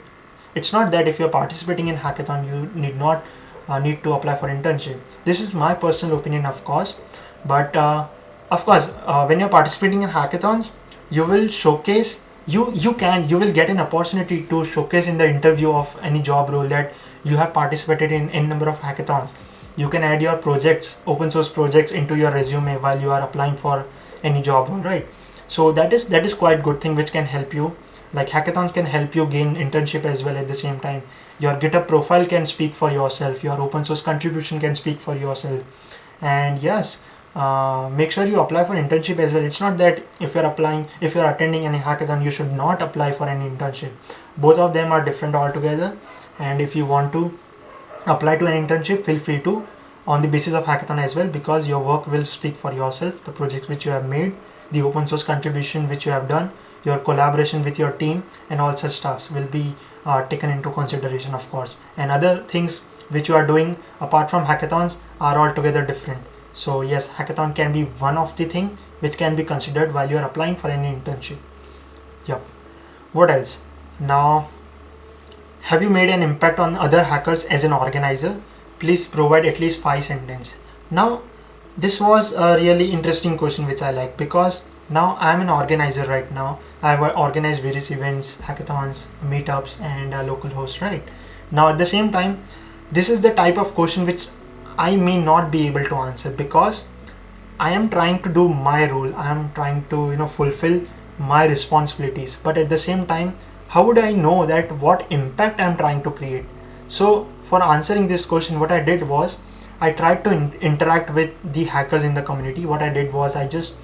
It's not that if you're participating in hackathon, you need to apply for internship. This is my personal opinion, of course. But of course, when you're participating in hackathons, you will showcase, you will get an opportunity to showcase in the interview of any job role that you have participated in n number of hackathons. You can add your projects, open source projects, into your resume while you are applying for any job role, right? So that is quite good thing which can help you. Like hackathons can help you gain internship as well at the same time. Your GitHub profile can speak for yourself, your open source contribution can speak for yourself. And yes, make sure you apply for internship as well. It's not that if you're attending any hackathon, you should not apply for any internship. Both of them are different altogether, and if you want to apply to an internship, feel free to, on the basis of hackathon as well, because your work will speak for yourself. The projects which you have made, the open source contribution which you have done, your collaboration with your team, and all such stuffs will be taken into consideration, of course. And other things which you are doing apart from hackathons are altogether different. So yes, hackathon can be one of the thing which can be considered while you are applying for any internship. Yep. What else? Now, have you made an impact on other hackers as an organizer? Please provide at least 5 sentences. Now, this was a really interesting question which I like, because now I'm an organizer right now. I've organized various events, hackathons, meetups, and local hosts, right? Now at the same time, this is the type of question which I may not be able to answer, because I am trying to do my role. I am trying to fulfill my responsibilities. But at the same time, how would I know that what impact I'm trying to create? So for answering this question, what I did was I tried to interact with the hackers in the community. What I did was I just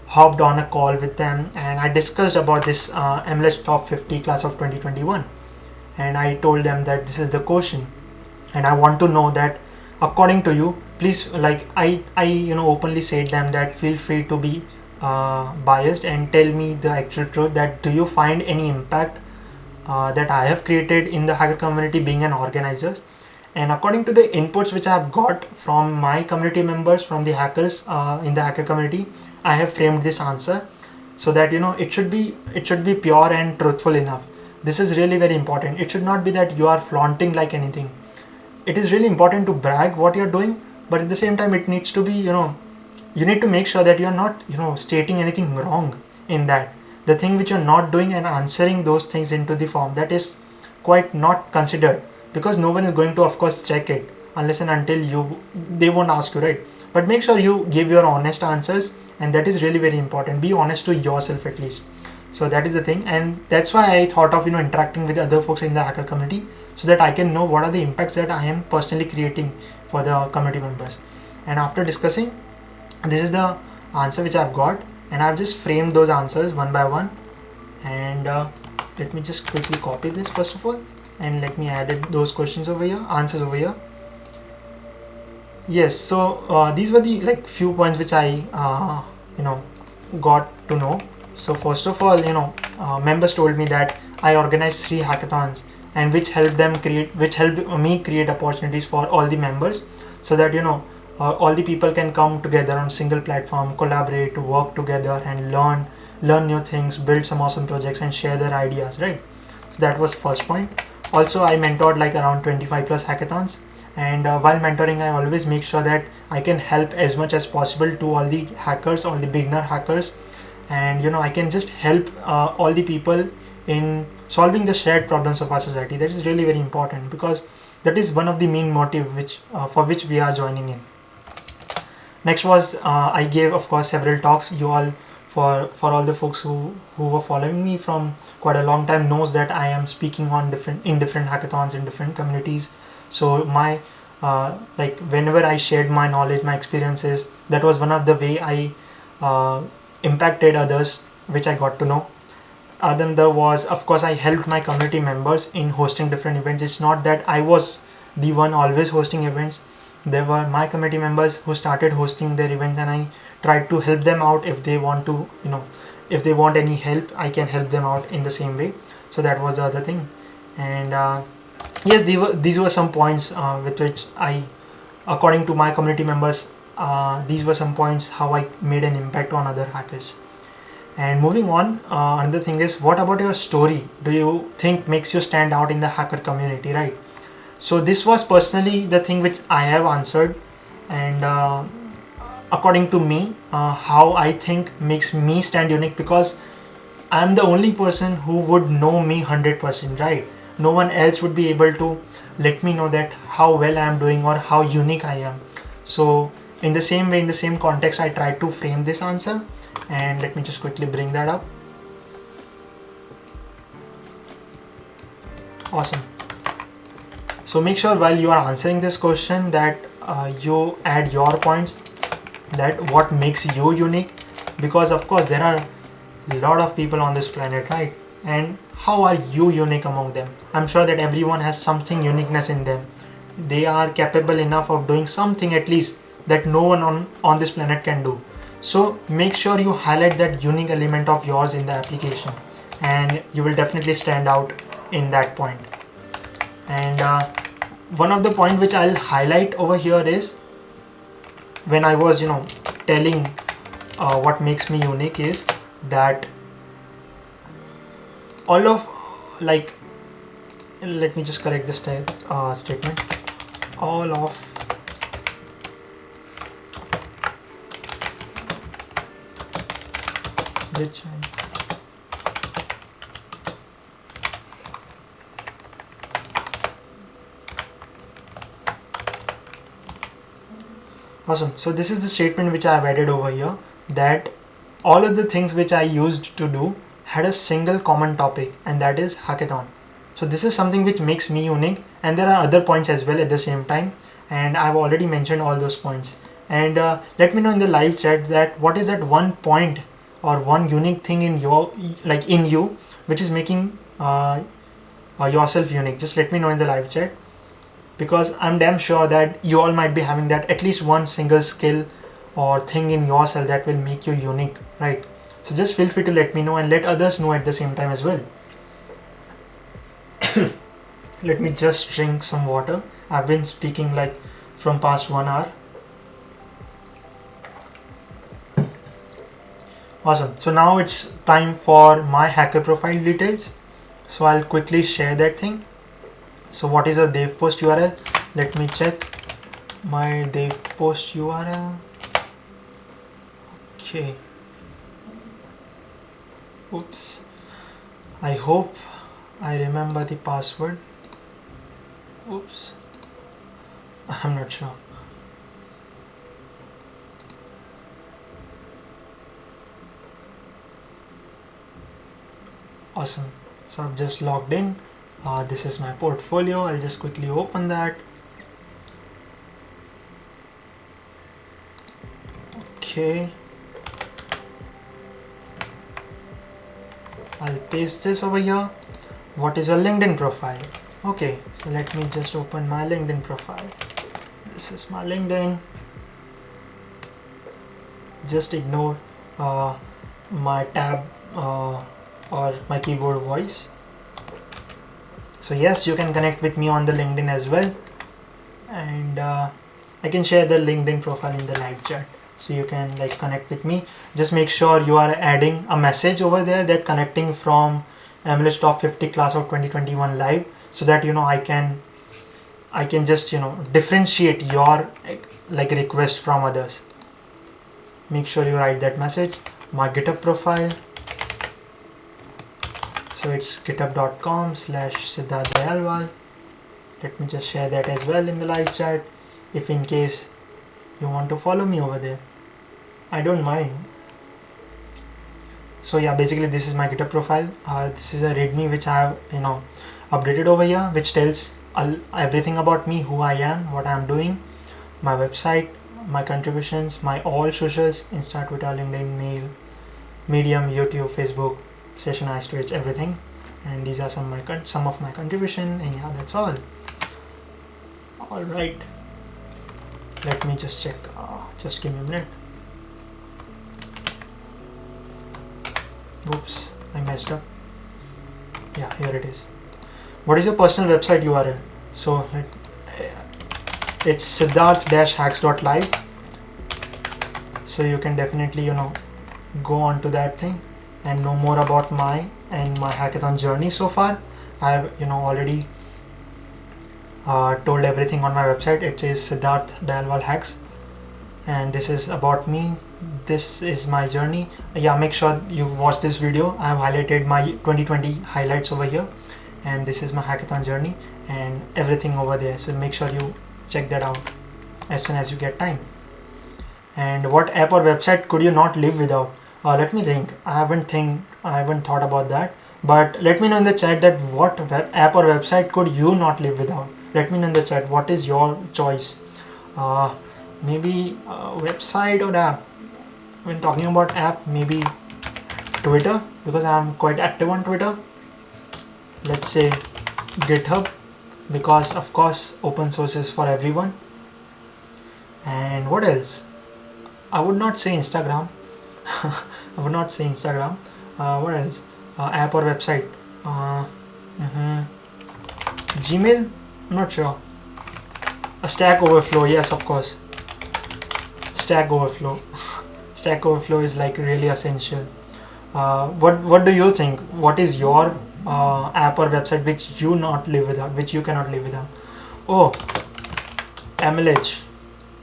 hopped on a call with them, and I discussed about this MLH Top-50 Class of 2021, and I told them that this is the question, and I want to know that according to you, please, like I openly said them that feel free to be biased and tell me the actual truth, that do you find any impact that I have created in the hacker community being an organizer. And according to the inputs which I have got from my community members, from the hackers in the hacker community, I have framed this answer so that it should be pure and truthful enough. This is really very important. It should not be that you are flaunting like anything. It is really important to brag what you're doing, but at the same time it needs to be, you need to make sure that you're not stating anything wrong in that. The thing which you're not doing and answering those things into the form, that is quite not considered, because no one is going to, of course, check it unless and until they won't ask you, right? But make sure you give your honest answers, and that is really very important. Be honest to yourself at least. So that is the thing, and that's why I thought of interacting with other folks in the hacker community, so that I can know what are the impacts that I am personally creating for the community members. And after discussing, this is the answer which I've got, and I've just framed those answers one by one. And let me just quickly copy this first of all, and let me add those questions over here, answers over here. Yes, so these were the few points which I got to know. So first of all, members told me that I organized 3 hackathons, and which helped me create opportunities for all the members, so that all the people can come together on single platform, collaborate, work together, and learn new things, build some awesome projects, and share their ideas, right? So that was first point. Also, I mentored like around 25 plus hackathons, and while mentoring, I always make sure that I can help as much as possible to all the hackers, all the beginner hackers, and I can just help all the people in solving the shared problems of our society. That is really very important, because that is one of the main motive for which we are joining in. Next was I gave, of course, several talks. You all, for all the folks who were following me from quite a long time, knows that I am speaking on different hackathons in different communities. So my like whenever I shared my knowledge, my experiences, that was one of the way I impacted others, which I got to know. There was, of course, I helped my community members in hosting different events. It's not that I was the one always hosting events. There were my community members who started hosting their events, and I tried to help them out. If they want to, if they want any help, I can help them out in the same way. So that was the other thing. And yes, these were some points with which I, according to my community members, these were some points how I made an impact on other hackers. And moving on, another thing is, what about your story do you think makes you stand out in the hacker community, right? So this was personally the thing which I have answered, and according to me, how I think makes me stand unique, because I'm the only person who would know me 100%, right? No one else would be able to let me know that how well I am doing or how unique I am. So in the same way, in the same context, I tried to frame this answer, and let me just quickly bring that up. Awesome. So make sure while you are answering this question that you add your points, that what makes you unique, because of course there are a lot of people on this planet, right? And how are you unique among them? I'm sure that everyone has something uniqueness in them. They are capable enough of doing something at least that no one on this planet can do. So make sure you highlight that unique element of yours in the application, and you will definitely stand out in that point. And one of the point which I'll highlight over here is, when I was telling what makes me unique, is that all of, like, let me just correct this statement, all of which awesome. So this is the statement which I have added over here, that all of the things which I used to do had a single common topic, and that is hackathon. So this is something which makes me unique, and there are other points as well at the same time, and I've already mentioned all those points. And let me know in the live chat that what is that one point or one unique thing in you which is making yourself unique. Just let me know in the live chat, because I'm damn sure that you all might be having that at least one single skill or thing in yourself that will make you unique, right? So just feel free to let me know, and let others know at the same time as well. Let me just drink some water. I've been speaking like from past 1 hour. Awesome. So now it's time for my hacker profile details. So I'll quickly share that thing. So what is a dev post URL? Let me check my dev post URL. Okay. Oops. I hope I remember the password. Oops. I'm not sure. Awesome. So I've just logged in. This is my portfolio. I'll just quickly open that. Okay. I'll paste this over here. What is your LinkedIn profile? Okay, so let me just open my LinkedIn profile. This is my LinkedIn. Just ignore my tab or my keyboard voice. So yes, you can connect with me on the LinkedIn as well, and I can share the LinkedIn profile in the live chat, so you can like connect with me. Just make sure you are adding a message over there that connecting from MLH Top 50 Class of 2021 live, so that I can just differentiate your like request from others. Make sure you write that message. My GitHub profile, so it's github.com/Siddharth Dayalwal. Let me just share that as well in the live chat, if in case you want to follow me over there. I don't mind. So yeah, basically this is my GitHub profile. This is a readme which I have updated over here, which tells everything about me, who I am, what I am doing, my website, my contributions, my all socials, Insta, Twitter, LinkedIn, Mail, Medium, YouTube, Facebook, Session I2H, everything. And these are some of my contribution, and yeah, that's all. All right, let me just check. Just give me a minute. Oops, I messed up. Yeah, here it is. What is your personal website URL? So it's siddharth-hacks.live. So you can definitely go on to that thing and know more about my hackathon journey so far. I've already told everything on my website. It is Siddharth Dayalwal Hacks, and this is about me. This is my journey. Yeah, make sure you watch this video. I have highlighted my 2020 highlights over here, and this is my hackathon journey and everything over there. So make sure you check that out as soon as you get time. And what app or website could you not live without? Let me think. I haven't thought about that, but let me know in the chat that what app or website could you not live without. Let me know in the chat what is your choice. Maybe website or app. When talking about app, maybe Twitter, because I'm quite active on Twitter. Let's say GitHub, because of course open source is for everyone. And what else? I would not say Instagram. I would not say Instagram. What else? App or website? Gmail? I'm not sure. A Stack Overflow, yes, of course. Stack Overflow. Stack Overflow is like really essential. What do you think? What is your app or website which you not live without, which you cannot live without? Oh, MLH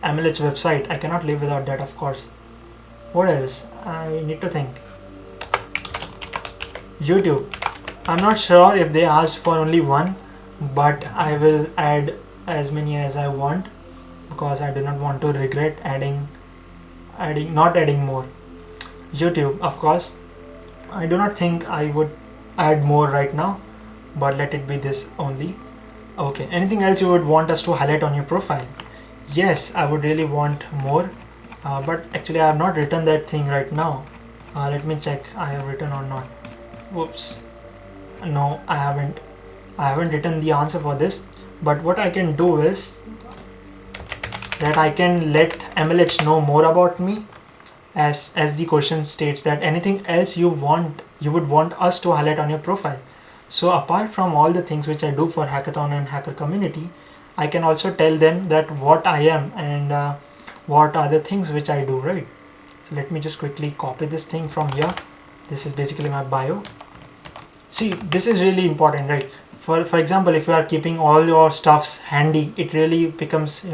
website. I cannot live without that, of course. What else? I need to think. YouTube. I'm not sure if they asked for only one, but I will add as many as I want, because I do not want to regret not adding more. YouTube, of course. I do not think I would add more right now, but let it be this only. Okay, anything else you would want us to highlight on your profile? Yes, I would really want more, but actually I have not written that thing right now. Let me check I have written or not. Whoops, no, I haven't written the answer for this. But what I can do is that I can let MLH know more about me, as the question states that anything else you would want us to highlight on your profile. So apart from all the things which I do for Hackathon and hacker community, I can also tell them that what I am and what are the things which I do, right? So let me just quickly copy this thing from here. This is basically my bio. See, this is really important, right? For example, if you are keeping all your stuffs handy, it really becomes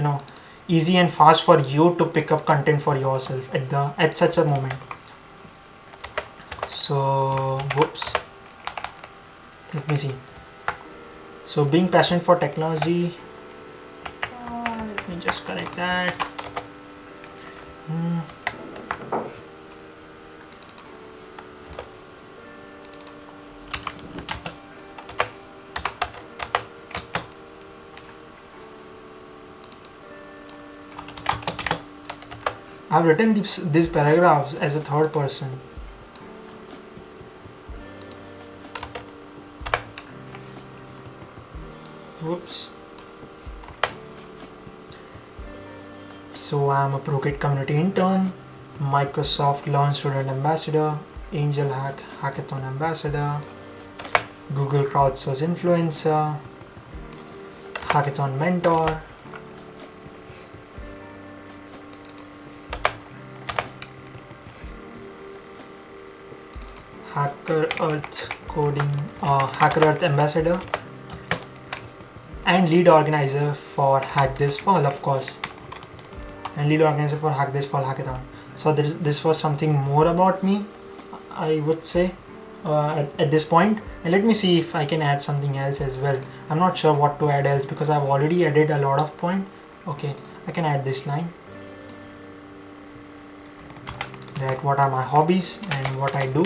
easy and fast for you to pick up content for yourself at such a moment. So whoops, let me see. So being passionate for technology, let me just correct that. I've written these paragraphs as a third person. Whoops. So I'm a ProKit community intern, Microsoft Learn Student Ambassador, Angel Hackathon Ambassador, Google Crowdsource Influencer, Hackathon Mentor, Hacker Earth Coding, Hacker Earth Ambassador, and lead organizer for Hack This Fall, of course, and lead organizer for Hack This Fall Hackathon. So this was something more about me, I would say, at this point. And let me see if I can add something else as well. I'm not sure what to add else because I've already added a lot of point. Okay, I can add this line, that what are my hobbies and what I do.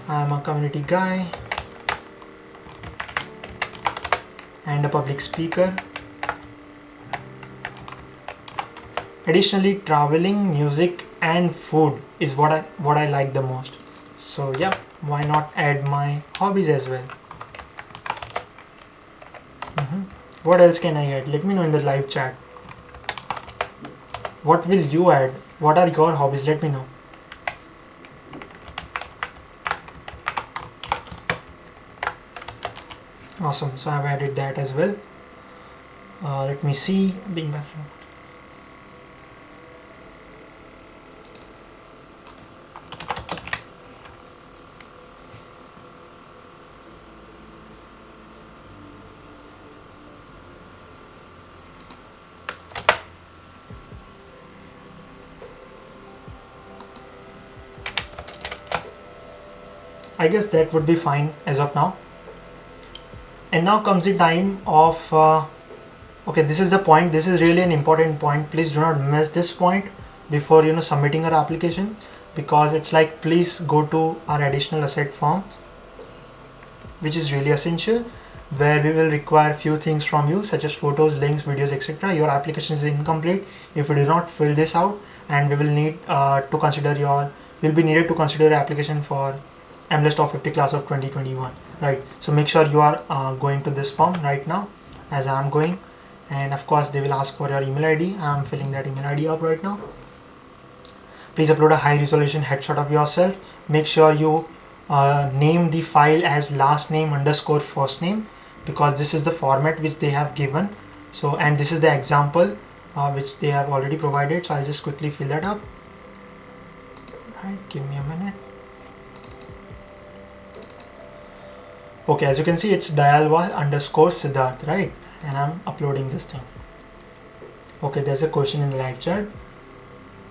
I'm a community guy and a public speaker. Additionally, traveling, music and food is what I like the most. So yeah, why not add my hobbies as well. What else can I add? Let me know in the live chat. What will you add? What are your hobbies? Let me know. Awesome, so I've added that as well. Let me see. Being back. I guess that would be fine as of now. And now comes the time of okay, this is the point. This is really an important point. Please do not miss this point before submitting your application, because it's like, please go to our additional asset form, which is really essential, where we will require few things from you, such as photos, links, videos, etc. Your application is incomplete if you do not fill this out, and we will need to consider will be needed to consider your application for MLH Top-50 Class of 2021. Right, so make sure you are going to this form right now, as I am going, and of course they will ask for your email ID. I am filling that email ID up right now. Please upload a high resolution headshot of yourself. Make sure you name the file as last name _ first name, because this is the format which they have given. So, and this is the example which they have already provided. So I'll just quickly fill that up. Right, give me a minute. Okay, as you can see, it's Dayalwal _ Siddharth, right? And I'm uploading this thing. Okay, there's a question in the live chat.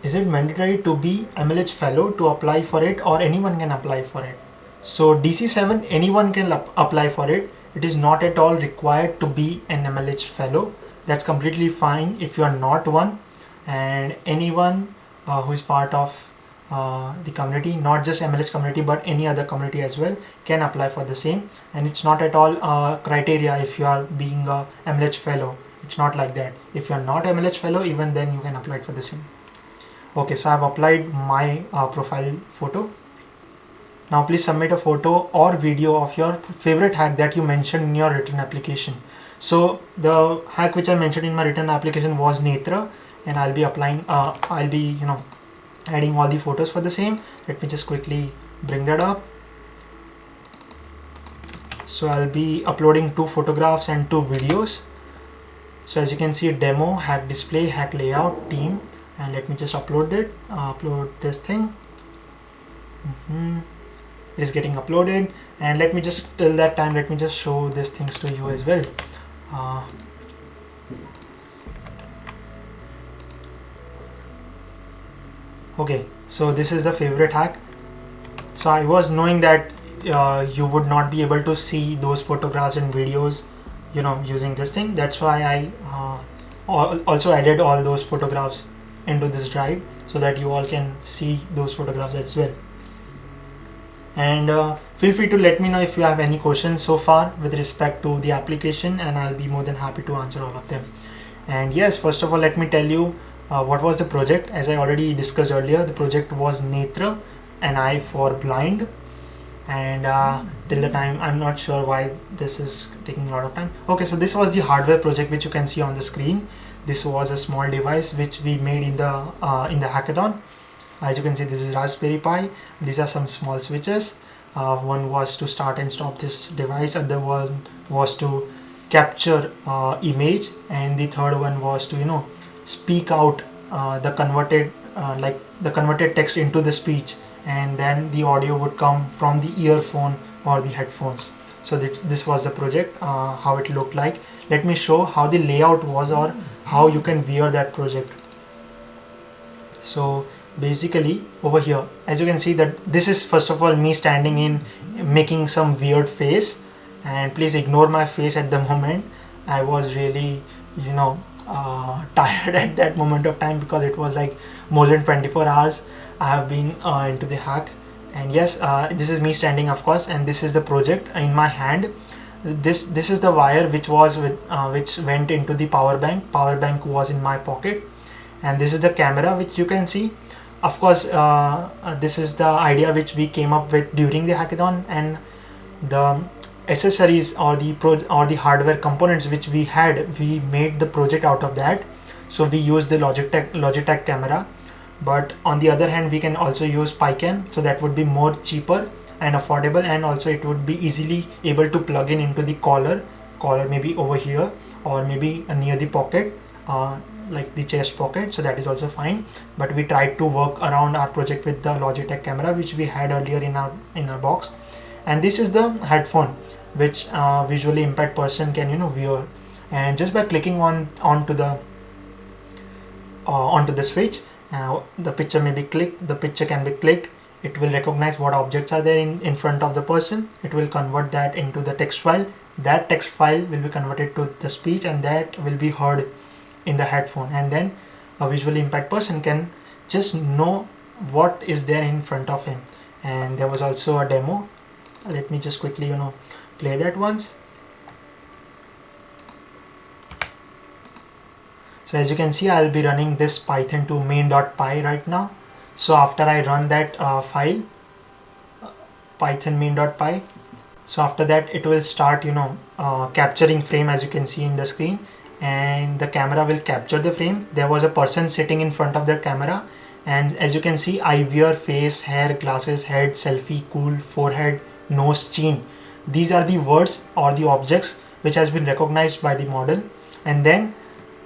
Is it mandatory to be MLH fellow to apply for it, or anyone can apply for it? So DC7, anyone can apply for it. It is not at all required to be an MLH fellow. That's completely fine if you are not one, and anyone who is part of the community, not just MLH community but any other community as well, can apply for the same. And it's not at all criteria if you are being a MLH fellow. It's not like that. If you are not MLH fellow, even then you can apply for the same. Okay, so I've applied my profile photo. Now please submit a photo or video of your favorite hack that you mentioned in your written application. So the hack which I mentioned in my written application was Netra, and I'll be applying I'll be adding all the photos for the same. Let me just quickly bring that up. So I'll be uploading 2 photographs and 2 videos. So as you can see, demo, hack display, hack layout, team, and let me just upload this thing. It is getting uploaded, and let me just, till that time, let me just show these things to you as well. Okay, so this is the favorite hack. So I was knowing that you would not be able to see those photographs and videos using this thing. That's why I also added all those photographs into this drive, so that you all can see those photographs as well. And feel free to let me know if you have any questions so far with respect to the application, and I'll be more than happy to answer all of them. And yes, first of all, let me tell you what was the project. As I already discussed earlier, the project was Netra, an eye for blind. And till the time, I'm not sure why this is taking a lot of time. Okay, so this was the hardware project which you can see on the screen. This was a small device which we made in the hackathon. As you can see, this is Raspberry Pi. These are some small switches. One was to start and stop this device, other one was to capture image, and the third one was to speak out the converted text into the speech, and then the audio would come from the earphone or the headphones. So this was the project, how it looked like. Let me show how the layout was, or how you can wear that project. So basically over here, as you can see, that this is first of all me standing in, making some weird face, and please ignore my face at the moment. I was really tired at that moment of time, because it was like more than 24 hours I have been into the hack. And yes, this is me standing, of course, and this is the project in my hand. This is the wire which was with which went into the power bank. Power bank was in my pocket, and this is the camera which you can see. Of course, this is the idea which we came up with during the hackathon, and the accessories or the hardware components which we had, we made the project out of that. So we used the Logitech camera, but on the other hand we can also use PyCam, so that would be more cheaper and affordable, and also it would be easily able to plug in into the collar maybe over here, or maybe near the pocket, like the chest pocket, so that is also fine. But we tried to work around our project with the Logitech camera which we had earlier in our box. And this is the headphone which visually impaired person can wear, and just by clicking onto the switch, the picture can be clicked. It will recognize what objects are there in front of the person. It will convert that into the text file. That text file will be converted to the speech, and that will be heard in the headphone, and then a visually impaired person can just know what is there in front of him. And there was also a demo. Let me just quickly play that once. So as you can see, I'll be running this python to main.py right now. So after I run that file, python main.py, so after that it will start capturing frame, as you can see in the screen, and the camera will capture the frame. There was a person sitting in front of the camera, and as you can see, I wear, face, hair, glasses, head, selfie, cool, forehead, nose, chin. These are the words or the objects which has been recognized by the model, and then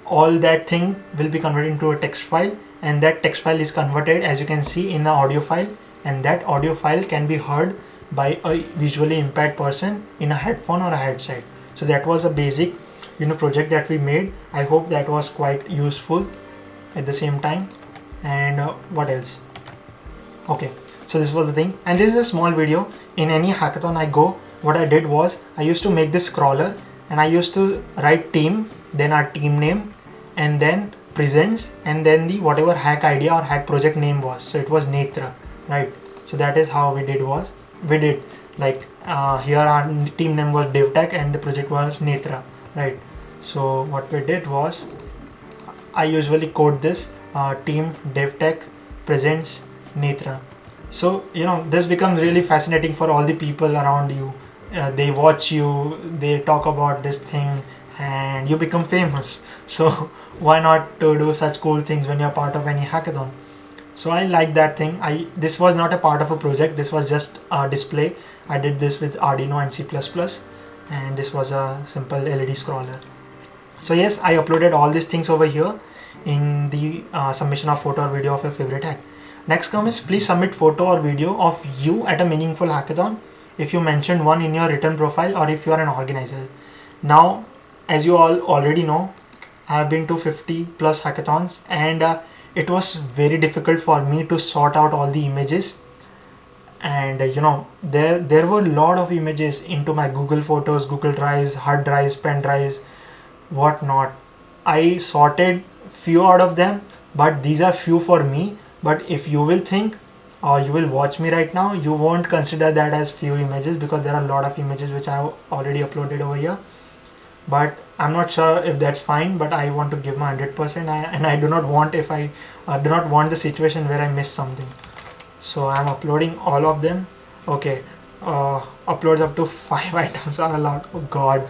all that thing will be converted into a text file, and that text file is converted, as you can see, in the audio file, and that audio file can be heard by a visually impaired person in a headphone or a headset. So that was a basic project that we made. I hope that was quite useful at the same time. And what else? Okay, so this was the thing, and this is a small video. In any hackathon I go, what I did was I used to make this scroller, and I used to write team, then our team name, and then presents, and then the whatever hack idea or hack project name was. So it was Netra, right? So that is how we did like here our team name was DevTech and the project was Netra, right? So what we did was, I usually code this team DevTech presents Netra. So this becomes really fascinating for all the people around you. They watch you, they talk about this thing, and you become famous. So why not to do such cool things when you're part of any hackathon? So I like that thing. This was not a part of a project, this was just a display. I did this with Arduino and C++, and this was a simple LED scroller. So yes, I uploaded all these things over here in the submission of photo or video of your favorite hack. Next comes, please submit photo or video of you at a meaningful hackathon if you mentioned one in your written profile, or if you are an organizer. Now, as you all already know, I have been to 50 plus hackathons, and it was very difficult for me to sort out all the images. And there were a lot of images into my Google Photos, Google Drives, hard drives, pen drives, whatnot. I sorted few out of them, but these are few for me. But if you will think, or you will watch me right now, you won't consider that as few images, because there are a lot of images which I have already uploaded over here. But I'm not sure if that's fine, but I want to give my 100%, and I do not want the situation where I miss something. So I'm uploading all of them. Okay, uploads up to 5 items are allowed. Oh god,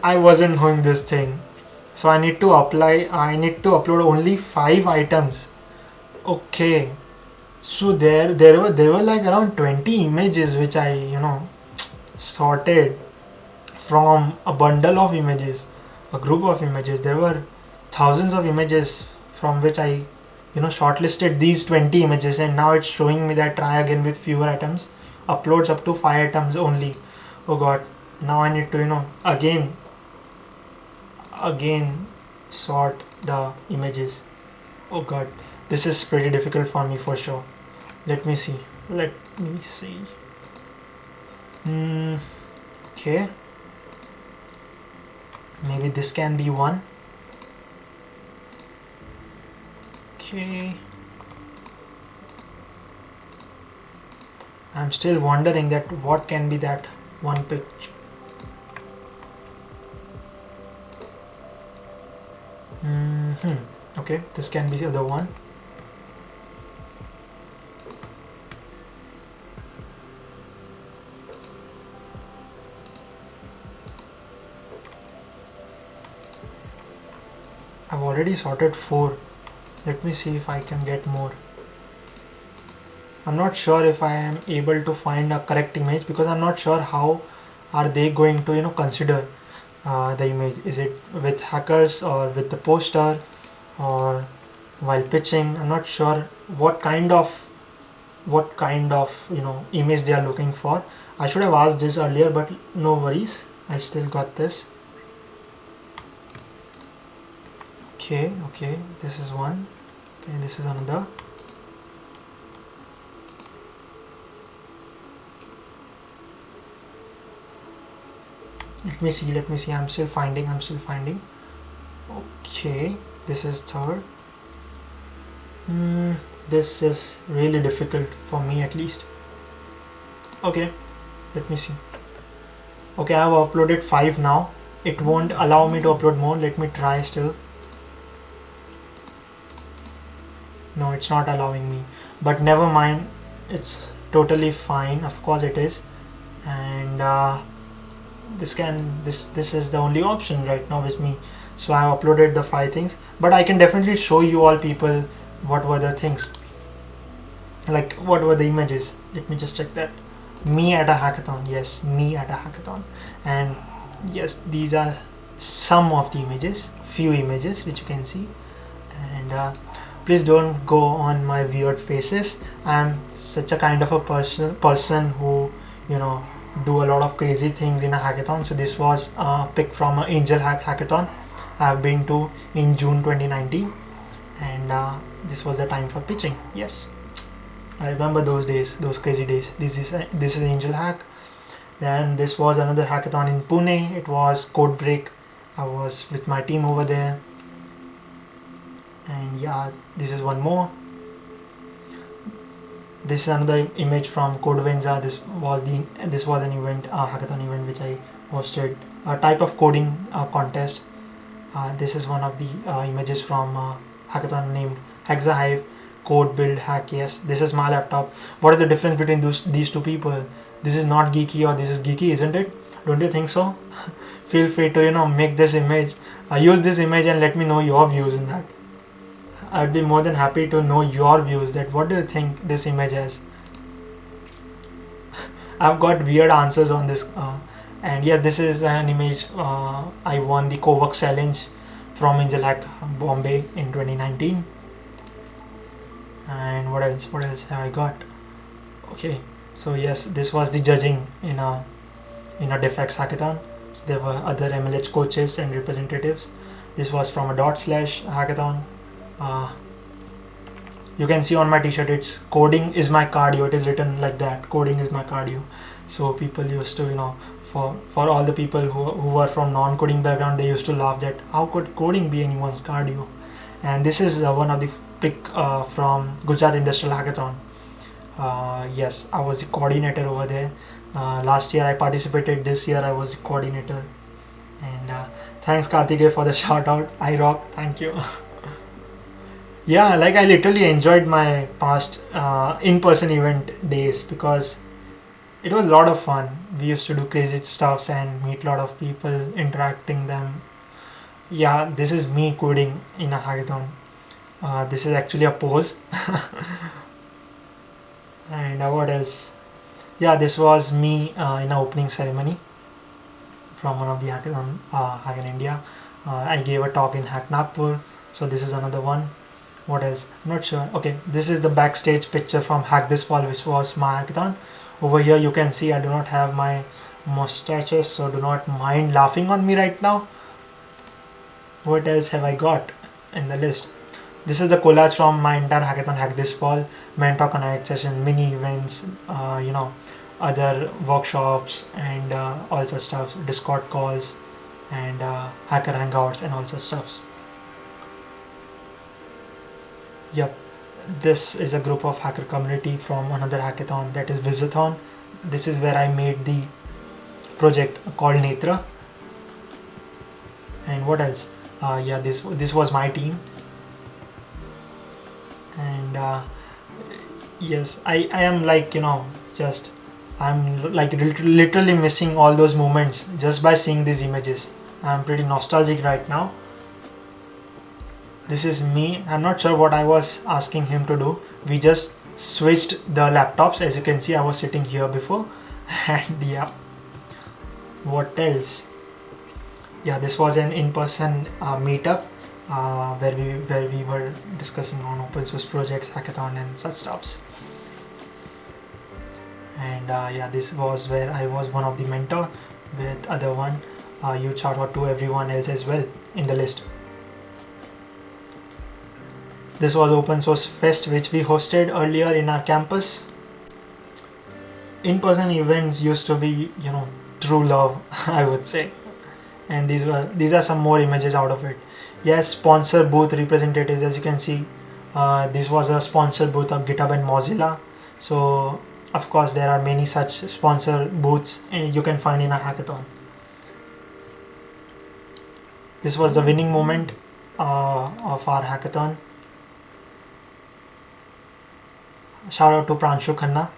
I wasn't knowing this thing. So I need to upload only 5 items. Okay, So there were like around 20 images which I sorted from a bundle of images, a group of images. There were thousands of images from which I shortlisted these 20 images, and now it's showing me that try again with fewer items, uploads up to 5 items only. Oh god, now I need to again sort the images. Oh god, this is pretty difficult for me for sure. Let me see. Okay, maybe this can be one. Okay, I'm still wondering that what can be that one picture. Okay, this can be the other one. I've already sorted 4. Let me see if I can get more. I'm not sure if I am able to find a correct image, because I'm not sure how are they going to consider the image. Is it with hackers or with the poster or while pitching? I'm not sure what kind of image they are looking for. I should have asked this earlier, but no worries, I still got this. Okay, this is one. Okay, this is another. Let me see, I'm still finding. Okay, this is third. This is really difficult for me, at least. Okay, let me see. Okay, I have uploaded 5 now. It won't allow me to upload more. Let me try still. No, it's not allowing me, but never mind, it's totally fine. Of course it is. And this is the only option right now with me. So I have uploaded the 5 things, but I can definitely show you all people what were the things, like what were the images. Let me just check that. Me at a hackathon. Yes, me at a hackathon. And yes, these are some of the images, few images which you can see. And please don't go on my weird faces. I'm such a kind of a person who do a lot of crazy things in a hackathon. So this was a pick from an Angel Hack hackathon I've been to in June 2019, and this was the time for pitching. Yes, I remember those days, those crazy days. This is Angel Hack. Then this was another hackathon in Pune. It was Code Break. I was with my team over there. And yeah, this is one more. This is another image from Codevenza. This was an event, a hackathon event which I hosted, a type of coding contest. This is one of the images from hackathon named Hexahive Code Build Hack. Yes, this is my laptop. What is the difference between these two people? This is not geeky, or this is geeky, isn't it? Don't you think so? Feel free to make this image, use this image, and let me know your views in that. I'd be more than happy to know your views, that what do you think this image is. I've got weird answers on this. And yes, this is an image. I won the Cowork Challenge from Angel Hack Bombay in 2019. And what else have I got? Okay, so yes, this was the judging in a DefX hackathon. So there were other MLH coaches and representatives. This was from a /hackathon. You can see on my t-shirt, it's coding is my cardio. It is written like that, coding is my cardio. So people used to for all the people who were from non-coding background, they used to laugh that how could coding be anyone's cardio. And this is one of the pick from Gujarat Industrial Hackathon. Yes, I was the coordinator over there. Last year I participated, this year I was the coordinator. And thanks Karthikeya for the shout out. I rock, thank you. Yeah, like I literally enjoyed my past in-person event days, because it was a lot of fun. We used to do crazy stuffs and meet a lot of people, interacting them. Yeah, this is me coding in a hackathon. This is actually a pose. And what else? Yeah, this was me in an opening ceremony from one of the hackathon, Hack in India. I gave a talk in Hack Nagpur, so this is another one. What else? I'm not sure. Okay, this is the backstage picture from Hack This Fall, which was my hackathon. Over here you can see I do not have my mustaches, so do not mind laughing on me right now. What else have I got in the list? This is the collage from my entire hackathon, Hack This Fall, mentor connect session, mini events, other workshops and all such stuff, Discord calls and hacker hangouts and all such stuffs. Yep, this is a group of hacker community from another hackathon, that is Visathon. This is where I made the project called Netra. And what else? Yeah, this was my team. And yes, I am like, I'm like literally missing all those moments just by seeing these images. I'm pretty nostalgic right now. This is me. I'm not sure what I was asking him to do. We just switched the laptops. As you can see, I was sitting here before. And yeah, what else? Yeah, this was an in-person meetup where we were discussing on open source projects, hackathon and such stuffs. And yeah, this was where I was one of the mentor with other one. Huge shout out to everyone else as well in the list. This was Open Source Fest, which we hosted earlier in our campus. In-person events used to be, true love, I would say. And these are some more images out of it. Yes, sponsor booth representatives, as you can see. This was a sponsor booth of GitHub and Mozilla. So, of course, there are many such sponsor booths you can find in a hackathon. This was the winning moment of our hackathon. Shout out to Pranshu Khanna.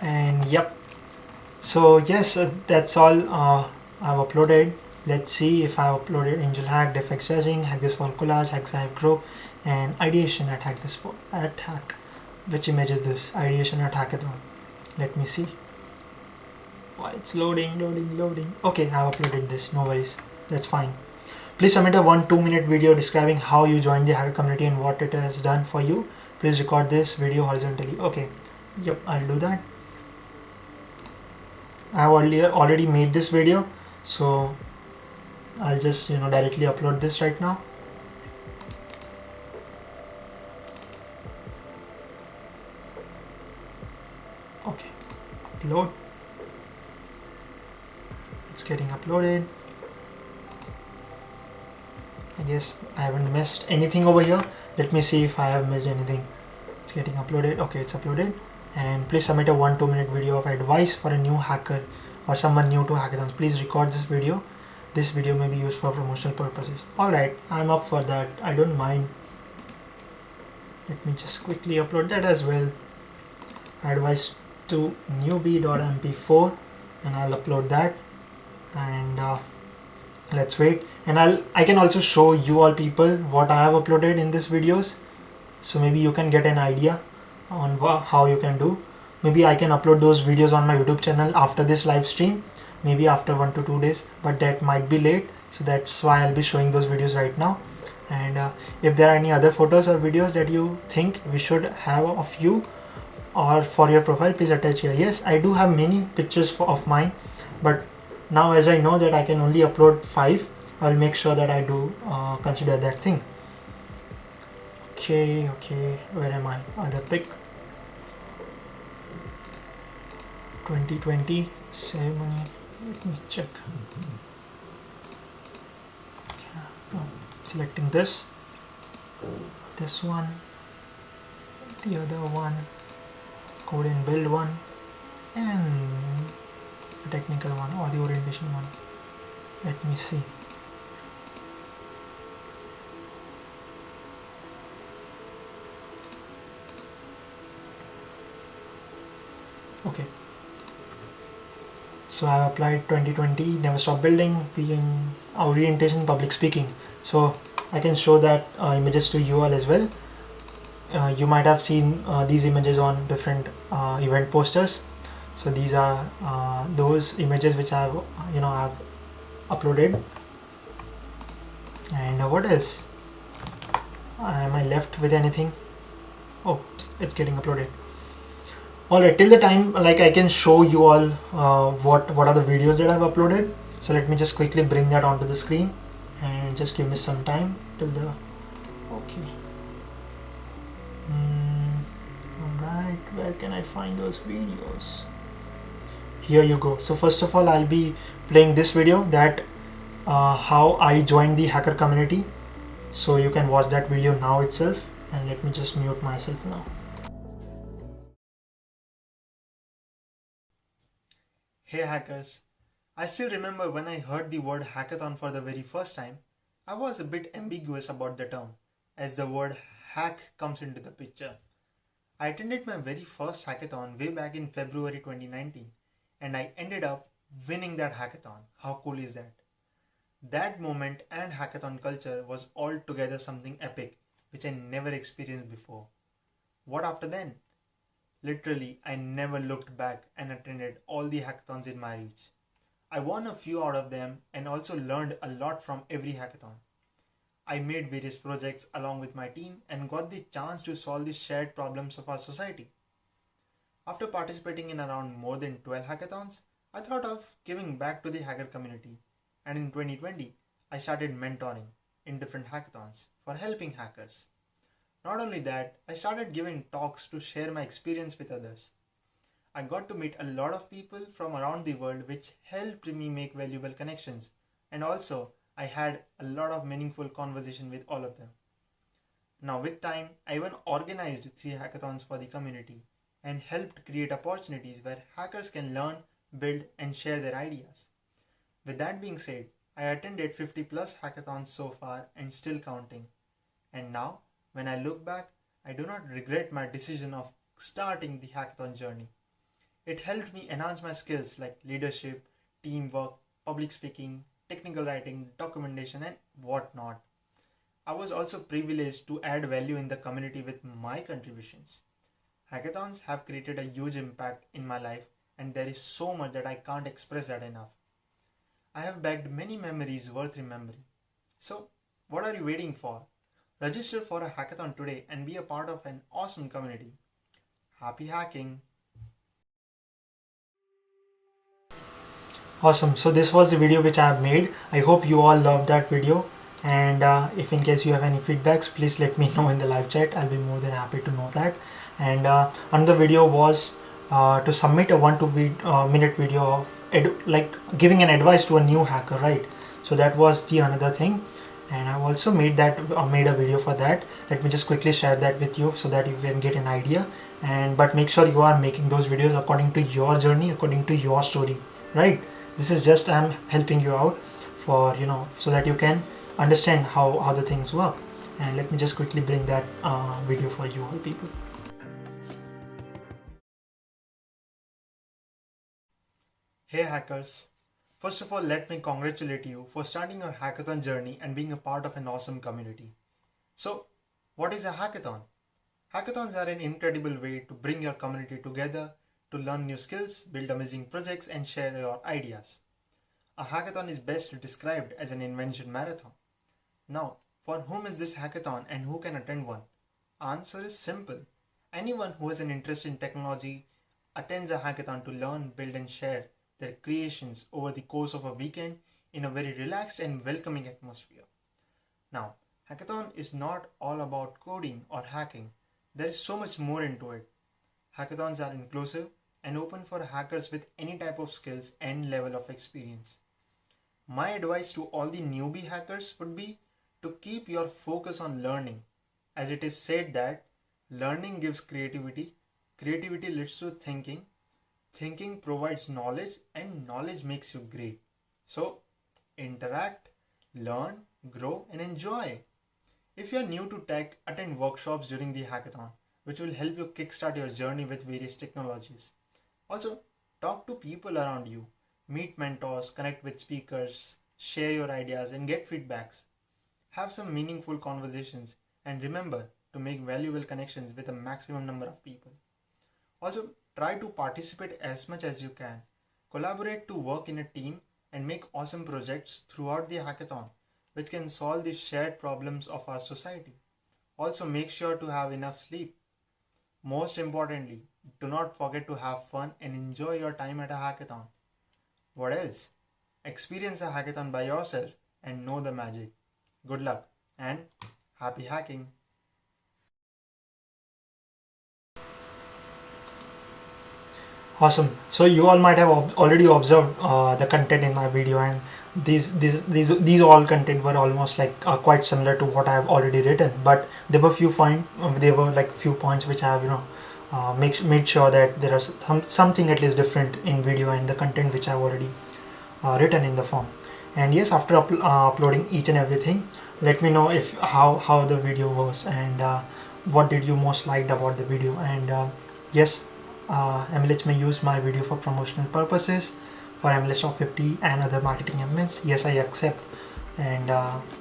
And yep, so yes, that's all I've uploaded. Let's see if I've uploaded Angel Hack, Defect Judging, Hack This Fall Collage, Hack Sahib Group, and Ideation at Hack This Fall at Hack. Which image is this? Ideation at Hackathon. Let me see. Why it's loading. Okay, I've uploaded this, no worries, that's fine. Please submit a 1-2 minute video describing how you joined the hacker community and what it has done for you. Please record this video horizontally. Okay, yep, I'll do that. I have already made this video, so I'll just directly upload this right now. Okay, upload. It's getting uploaded. I guess I haven't missed anything over here. Let me see if I have missed anything. It's getting uploaded. Okay, it's uploaded. And please submit a 1-2 minute video of advice for a new hacker or someone new to hackathons. Please record this video. This video may be used for promotional purposes. Alright, I'm up for that. I don't mind. Let me just quickly upload that as well. Advice to newbie.mp4, and I'll upload that. And let's wait. And I can also show you all people what I have uploaded in these videos, so maybe you can get an idea on how you can do. Maybe I can upload those videos on my YouTube channel after this live stream, maybe after 1 to 2 days, but that might be late, so that's why I'll be showing those videos right now. And if there are any other photos or videos that you think we should have of you or for your profile, please attach here. Yes, I do have many pictures of mine, but now as I know that I can only upload 5, I'll make sure that I do consider that thing. Okay, where am I? Other pic. 2020 ceremony. Let me check. Okay, selecting this one, the other one, code and build one, and the technical one or the orientation one. Let me see. Okay, so I have applied 2020 never stop building, being orientation, public speaking. So I can show that images to you all as well. you might have seen these images on different event posters. So these are those images which I've uploaded. And what else? Am I left with anything? Oh, it's getting uploaded. Alright, till the time like I can show you all what are the videos that I've uploaded. So let me just quickly bring that onto the screen and just give me some time till the okay. Alright, where can I find those videos? Here you go. So first of all, I'll be playing this video that how I joined the hacker community. So you can watch that video now itself, and let me just mute myself now. Hey hackers, I still remember when I heard the word hackathon for the very first time, I was a bit ambiguous about the term as the word hack comes into the picture. I attended my very first hackathon way back in February 2019 and I ended up winning that hackathon. How cool is that? That moment and hackathon culture was altogether something epic which I never experienced before. What after then? Literally, I never looked back and attended all the hackathons in my reach. I won a few out of them and also learned a lot from every hackathon. I made various projects along with my team and got the chance to solve the shared problems of our society. After participating in around more than 12 hackathons, I thought of giving back to the hacker community, and in 2020, I started mentoring in different hackathons for helping hackers. Not only that, I started giving talks to share my experience with others. I got to meet a lot of people from around the world which helped me make valuable connections, and also I had a lot of meaningful conversation with all of them. Now with time, I even organized 3 hackathons for the community and helped create opportunities where hackers can learn, build and share their ideas. With that being said, I attended 50 plus hackathons so far and still counting. And now, when I look back, I do not regret my decision of starting the hackathon journey. It helped me enhance my skills like leadership, teamwork, public speaking, technical writing, documentation and whatnot. I was also privileged to add value in the community with my contributions. Hackathons have created a huge impact in my life and there is so much that I can't express that enough. I have bagged many memories worth remembering. So, what are you waiting for? Register for a hackathon today and be a part of an awesome community. Happy hacking! Awesome. So this was the video which I have made. I hope you all loved that video. And if in case you have any feedbacks, please let me know in the live chat. I'll be more than happy to know that. And another video was to submit a 1-2 minute video of like giving an advice to a new hacker, right? So that was the another thing. And I've also made a video for that. Let me just quickly share that with you so that you can get an idea. And but make sure you are making those videos according to your journey, according to your story, right? This is just I'm helping you out for so that you can understand how the things work. And let me just quickly bring that video for you all people. Hey hackers! First of all, let me congratulate you for starting your hackathon journey and being a part of an awesome community. So, what is a hackathon? Hackathons are an incredible way to bring your community together to learn new skills, build amazing projects, and share your ideas. A hackathon is best described as an invention marathon. Now, for whom is this hackathon and who can attend one? Answer is simple. Anyone who has an interest in technology attends a hackathon to learn, build, and share their creations over the course of a weekend in a very relaxed and welcoming atmosphere. Now, hackathon is not all about coding or hacking. There is so much more into it. Hackathons are inclusive and open for hackers with any type of skills and level of experience. My advice to all the newbie hackers would be to keep your focus on learning, as it is said that learning gives creativity, creativity leads to thinking, thinking provides knowledge, and knowledge makes you great. So, interact, learn, grow, and enjoy. If you are new to tech, attend workshops during the hackathon, which will help you kickstart your journey with various technologies. Also, talk to people around you, meet mentors, connect with speakers, share your ideas, and get feedbacks. Have some meaningful conversations, and remember to make valuable connections with a maximum number of people. Also, try to participate as much as you can. Collaborate to work in a team and make awesome projects throughout the hackathon, which can solve the shared problems of our society. Also, make sure to have enough sleep. Most importantly, do not forget to have fun and enjoy your time at a hackathon. What else? Experience a hackathon by yourself and know the magic. Good luck and happy hacking! Awesome. So you all might have already observed the content in my video, and these all content were almost like quite similar to what I have already written. But there were few points which I have made sure that there are something at least different in video and the content which I have already written in the form. And yes, after uploading each and everything, let me know if how the video was, and what did you most liked about the video. And yes, MLH may use my video for promotional purposes for MLH Top 50 and other marketing events. Yes, I accept, and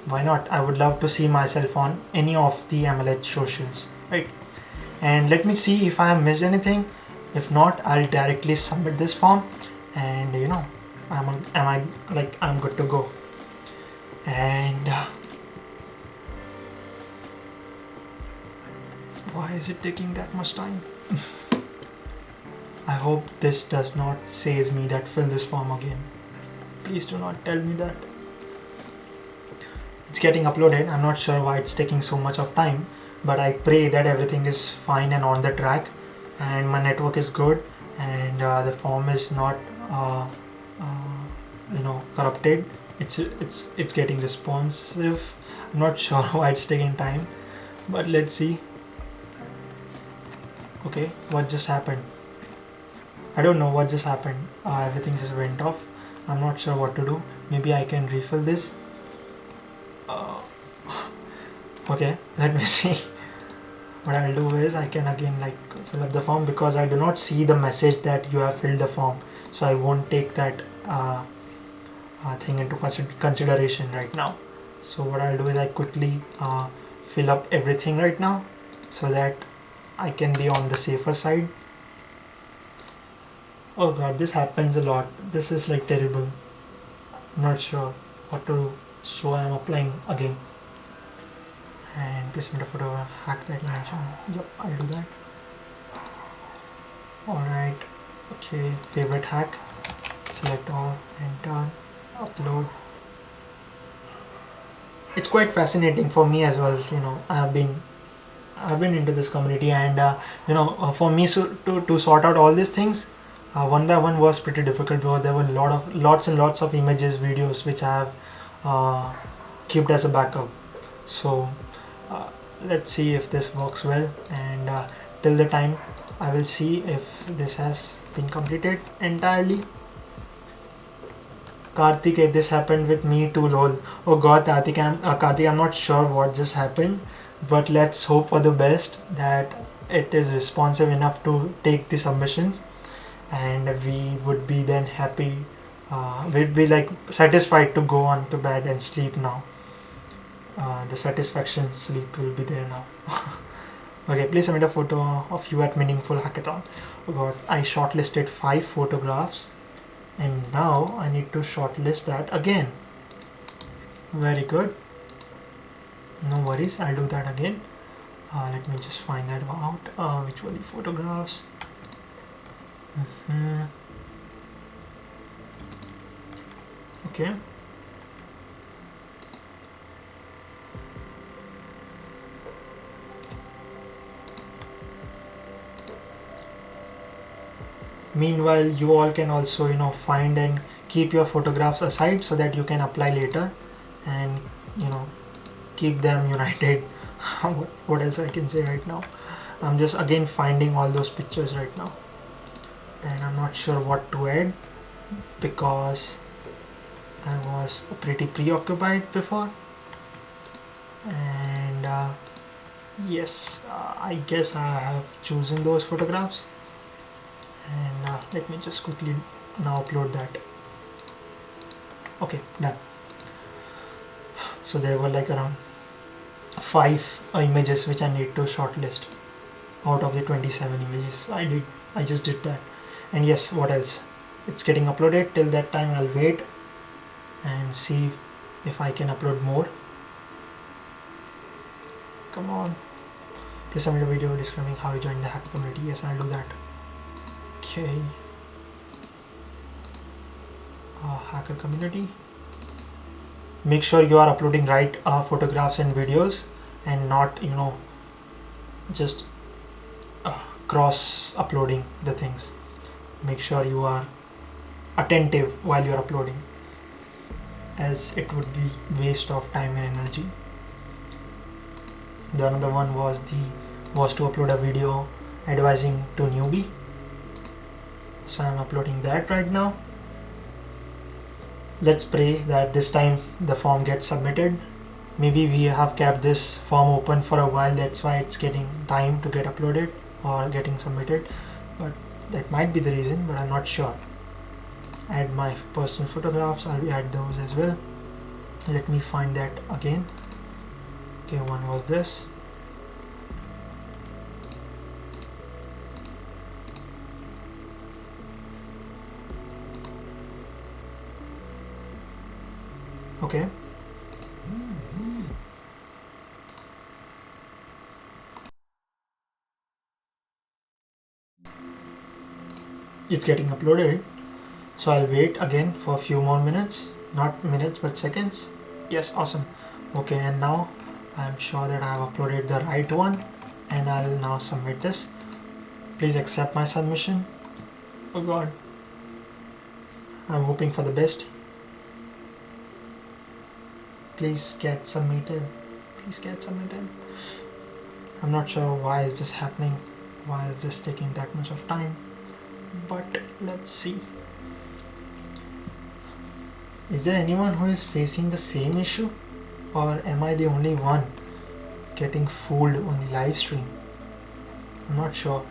why not? I would love to see myself on any of the MLH socials, right? And let me see if I have missed anything. If not, I'll directly submit this form, and I'm good to go. And why is it taking that much time? I hope this does not says me that fill this form again. Please do not tell me that. It's getting uploaded. I'm not sure why it's taking so much of time, but I pray that everything is fine and on the track, and my network is good, and the form is not corrupted. It's getting responsive. I'm not sure why it's taking time, but let's see. Okay, what just happened? I don't know what just happened. Everything just went off. I'm not sure what to do. Maybe I can refill this. Okay, let me see. What I'll do is I can again fill up the form, because I do not see the message that you have filled the form, so I won't take that thing into consideration right now. So what I'll do is I quickly fill up everything right now, so that I can be on the safer side. Oh god, this happens a lot. This is terrible. I'm not sure what to do, so I'm applying again. And placement of photo, hack that image. Yep, I'll do that. Alright, okay, favorite hack, select all and turn, upload. It's quite fascinating for me as well. I've been into this community, and for me to sort out all these things one by one was pretty difficult, because there were lots and lots of images, videos which I have kept as a backup. So let's see if this works well, and till the time I will see if this has been completed entirely. Karthik, if this happened with me too, lol. Oh god, Karthik, I'm not sure what just happened, but let's hope for the best, that it is responsive enough to take the submissions, and we would be then happy. We'd be satisfied to go on to bed and sleep now. The satisfaction sleep will be there now. Okay, please submit a photo of you at Meaningful Hackathon. Oh god, I shortlisted 5 photographs, and now I need to shortlist that again. Very good. No worries, I'll do that again. Let me just find that out. Which were the photographs? Okay. Meanwhile, you all can also find and keep your photographs aside, so that you can apply later, and keep them united. What else I can say right now? I'm just again finding all those pictures right now, and I'm not sure what to add, because I was pretty preoccupied before. And yes, I guess I have chosen those photographs, and let me just quickly now upload that. Okay, done. So there were around 5 images which I need to shortlist out of the 27 images. I just did that. And yes, what else? It's getting uploaded. Till that time I'll wait and see if I can upload more. Come on. Please submit a video describing how you joined the hacker community. Yes, I'll do that. Okay. Hacker community. Make sure you are uploading right photographs and videos and not, just cross uploading the things. Make sure you are attentive while you're uploading, else it would be waste of time and energy. The another one was to upload a video advising to newbie. So I'm uploading that right now. Let's pray that this time the form gets submitted. Maybe we have kept this form open for a while, that's why it's getting time to get uploaded or getting submitted, but that might be the reason, but I'm not sure. Add my personal photographs, I'll add those as well. Let me find that again. Okay, one was this. Okay. It's getting uploaded, so I'll wait again for a few more minutes, not minutes but seconds. Yes, awesome. Okay, and now I'm sure that I have uploaded the right one, and I'll now submit this. Please accept my submission. Oh god, I'm hoping for the best. Please get submitted. Please get submitted. I'm not sure why is this happening, why is this taking that much of time, but let's see. Is there anyone who is facing the same issue, or am I the only one getting fooled on the live stream? I'm not sure.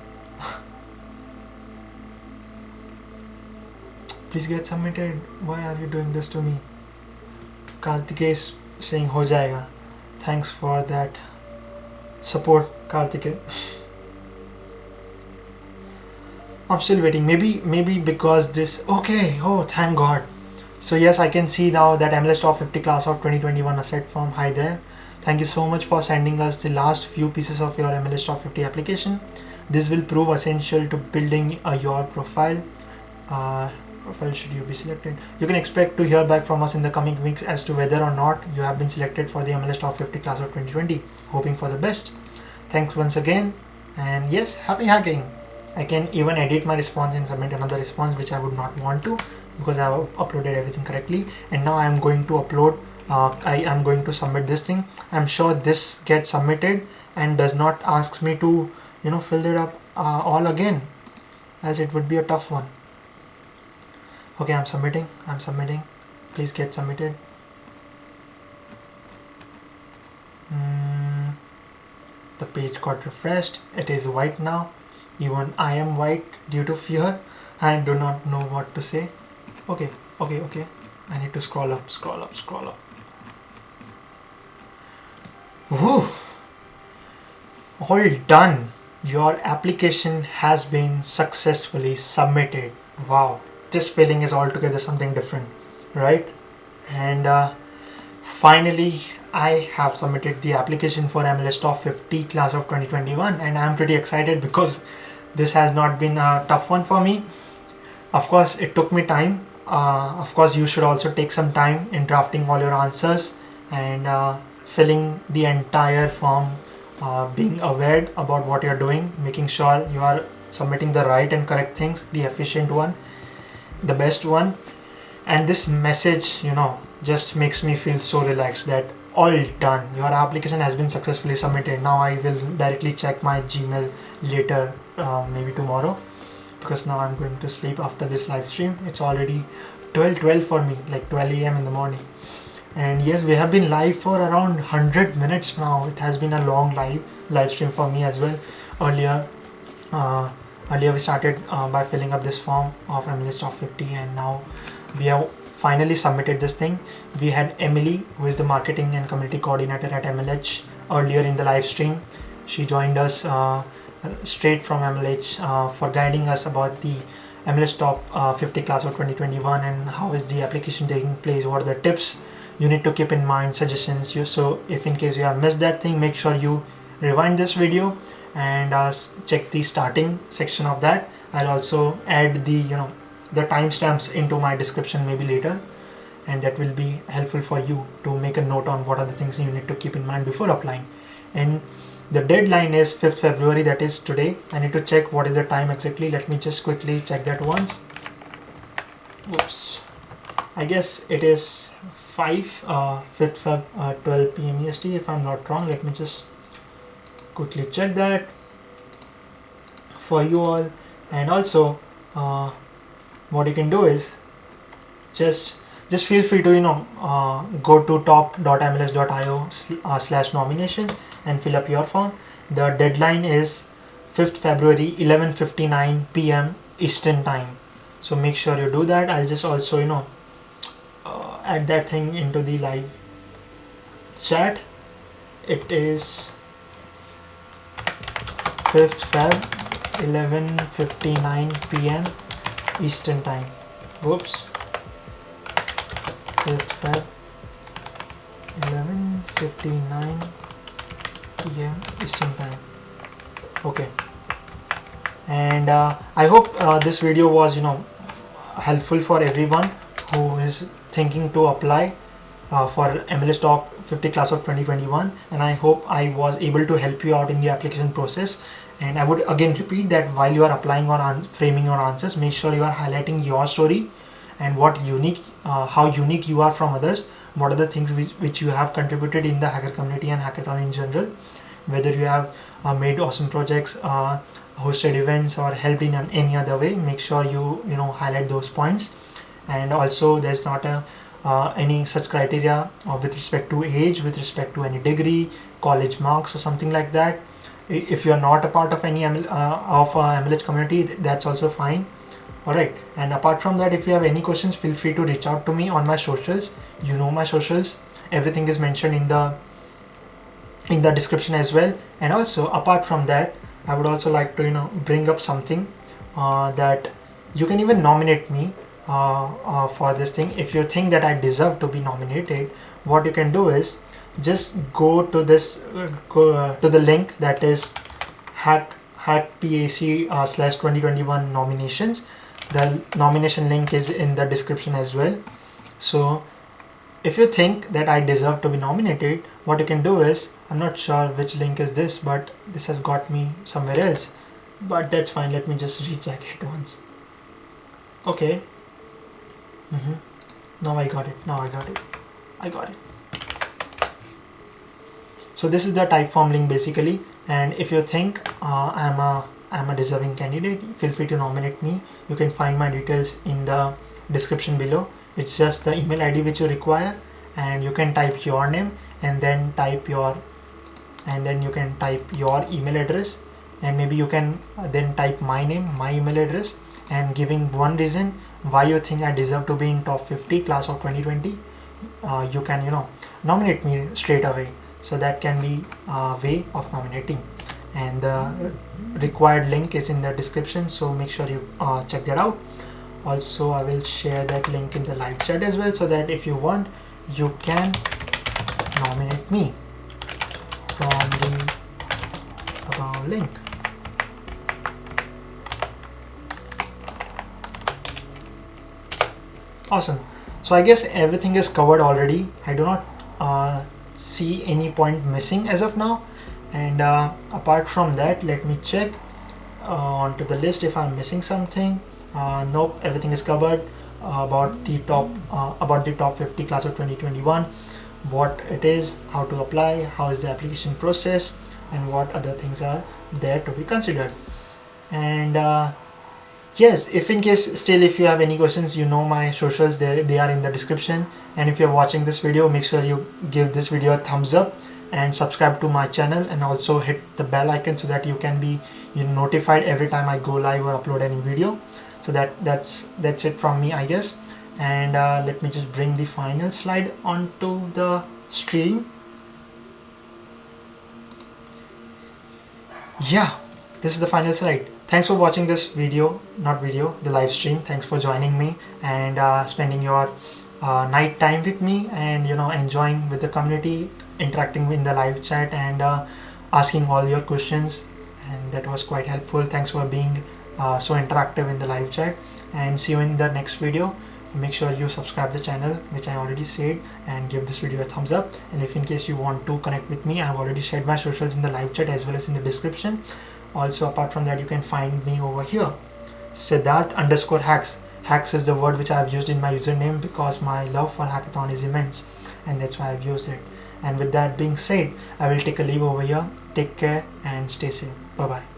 Please get submitted. Why are you doing this to me? Kartikeya is saying ho jayega. Thanks for that support, Kartikeya. I'm still waiting. Maybe because this. Okay. Oh, thank God. So yes, I can see now that MLH Top-50 Class of 2021 asset form. Hi there. Thank you so much for sending us the last few pieces of your MLH Top-50 application. This will prove essential to building your profile. Profile should you be selected. You can expect to hear back from us in the coming weeks as to whether or not you have been selected for the MLH Top-50 Class of 2020. Hoping for the best. Thanks once again, and yes, happy hacking. I can even edit my response and submit another response, which I would not want to because I have uploaded everything correctly. And now I am going to upload, I am going to submit this thing. I'm sure this gets submitted and does not ask me to, fill it up all again, as it would be a tough one. Okay, I'm submitting. Please get submitted. The page got refreshed. It is white now. Even I am white due to fear. I do not know what to say. Okay. I need to scroll up. Woo! All done. Your application has been successfully submitted. Wow. This feeling is altogether something different, right? And finally, I have submitted the application for MLH Top-50 Class of 2021, and I'm pretty excited because this has not been a tough one for me. Of course, it took me time. Of course, you should also take some time in drafting all your answers and filling the entire form, being aware about what you're doing, making sure you are submitting the right and correct things, the efficient one, the best one. And this message, just makes me feel so relaxed that all done, your application has been successfully submitted. Now I will directly check my Gmail later, maybe tomorrow, because now I'm going to sleep after this live stream. It's already 12 for me, like 12 a.m. in the morning. And yes, we have been live for around 100 minutes now. It has been a long live stream for me as well. Earlier we started by filling up this form of MLH Top-50, and now we have finally submitted this thing. We had Emily, who is the marketing and community coordinator at MLH, earlier in the live stream. She joined us straight from MLH for guiding us about the MLH Top 50 Class of 2021 and how is the application taking place, what are the tips you need to keep in mind, suggestions. So if in case you have missed that thing, make sure you rewind this video and check the starting section of that. I'll also add the timestamps into my description maybe later, and that will be helpful for you to make a note on what are the things you need to keep in mind before applying. And the deadline is 5th February, that is today. I need to check what is the time exactly. Let me just quickly check that once. Oops, I guess it is 5th Feb 12 p.m. EST if I'm not wrong. Let me just quickly check that for you all. And also what you can do is just feel free to go to top.mlh.io/nominations and fill up your form. The deadline is 5th February 11:59 p.m. Eastern time, so make sure you do that. I'll just also add that thing into the live chat. It is 5th Feb 11:59 p.m. Eastern time. Whoops. 5th Feb 11:59 p.m. Eastern time. Okay. And I hope this video was helpful for everyone who is thinking to apply for MLH Top 50 Class of 2021, and I hope I was able to help you out in the application process. And I would again repeat that while you are applying or framing your answers, make sure you are highlighting your story and how unique you are from others. What are the things which you have contributed in the hacker community and hackathon in general, whether you have made awesome projects, hosted events, or helped in any other way. Make sure you highlight those points. And also there's not any such criteria with respect to age, with respect to any degree, college marks or something like that. If you're not a part of any MLH community, that's also fine. Alright, and apart from that, if you have any questions, feel free to reach out to me on my socials. You know my socials, everything is mentioned in the description as well. And also apart from that, I would also like to bring up something that you can even nominate me for this thing. If you think that I deserve to be nominated, what you can do is just go to this to the link that is hackpac/2021 nominations. The nomination link is in the description as well. So if you think that I deserve to be nominated, what you can do is, I'm not sure which link is this, but this has got me somewhere else, but that's fine. Let me just recheck it once. Okay. Now I got it. I got it. So this is the Typeform link basically, and if you think I'm a deserving candidate, feel free to nominate me. You can find my details in the description below. It's just the email ID which you require, and you can type your name and then you can type your email address, and maybe you can then type my name, my email address, and giving one reason why you think I deserve to be in top 50 class of 2020. You can nominate me straight away. So that can be a way of nominating, and the required link is in the description, so make sure you check that out. Also, I will share that link in the live chat as well, so that if you want, you can nominate me from the above link. Awesome. So I guess everything is covered already. I do not see any point missing as of now. And apart from that, let me check onto the list if I'm missing something. Nope, everything is covered about the top 50 class of 2021, what it is, how to apply, how is the application process, and what other things are there to be considered. And yes, if in case still if you have any questions, my socials, they are in the description. And if you're watching this video, make sure you give this video a thumbs up and subscribe to my channel, and also hit the bell icon so that you can be notified every time I go live or upload any video. So that's it from me, I guess. And let me just bring the final slide onto the stream. Yeah, this is the final slide. Thanks for watching this video, not video, the live stream. Thanks for joining me and spending your night time with me, and enjoying with the community, interacting in the live chat, and asking all your questions. And that was quite helpful. Thanks for being so interactive in the live chat, and see you in the next video. Make sure you subscribe the channel, which I already said, and give this video a thumbs up. And if in case you want to connect with me, I've already shared my socials in the live chat as well as in the description. Also, apart from that, you can find me over here, Siddharth_hacks. Hacks is the word which I've used in my username because my love for Hackathon is immense, and that's why I've used it. And with that being said, I will take a leave over here. Take care and stay safe. Bye bye.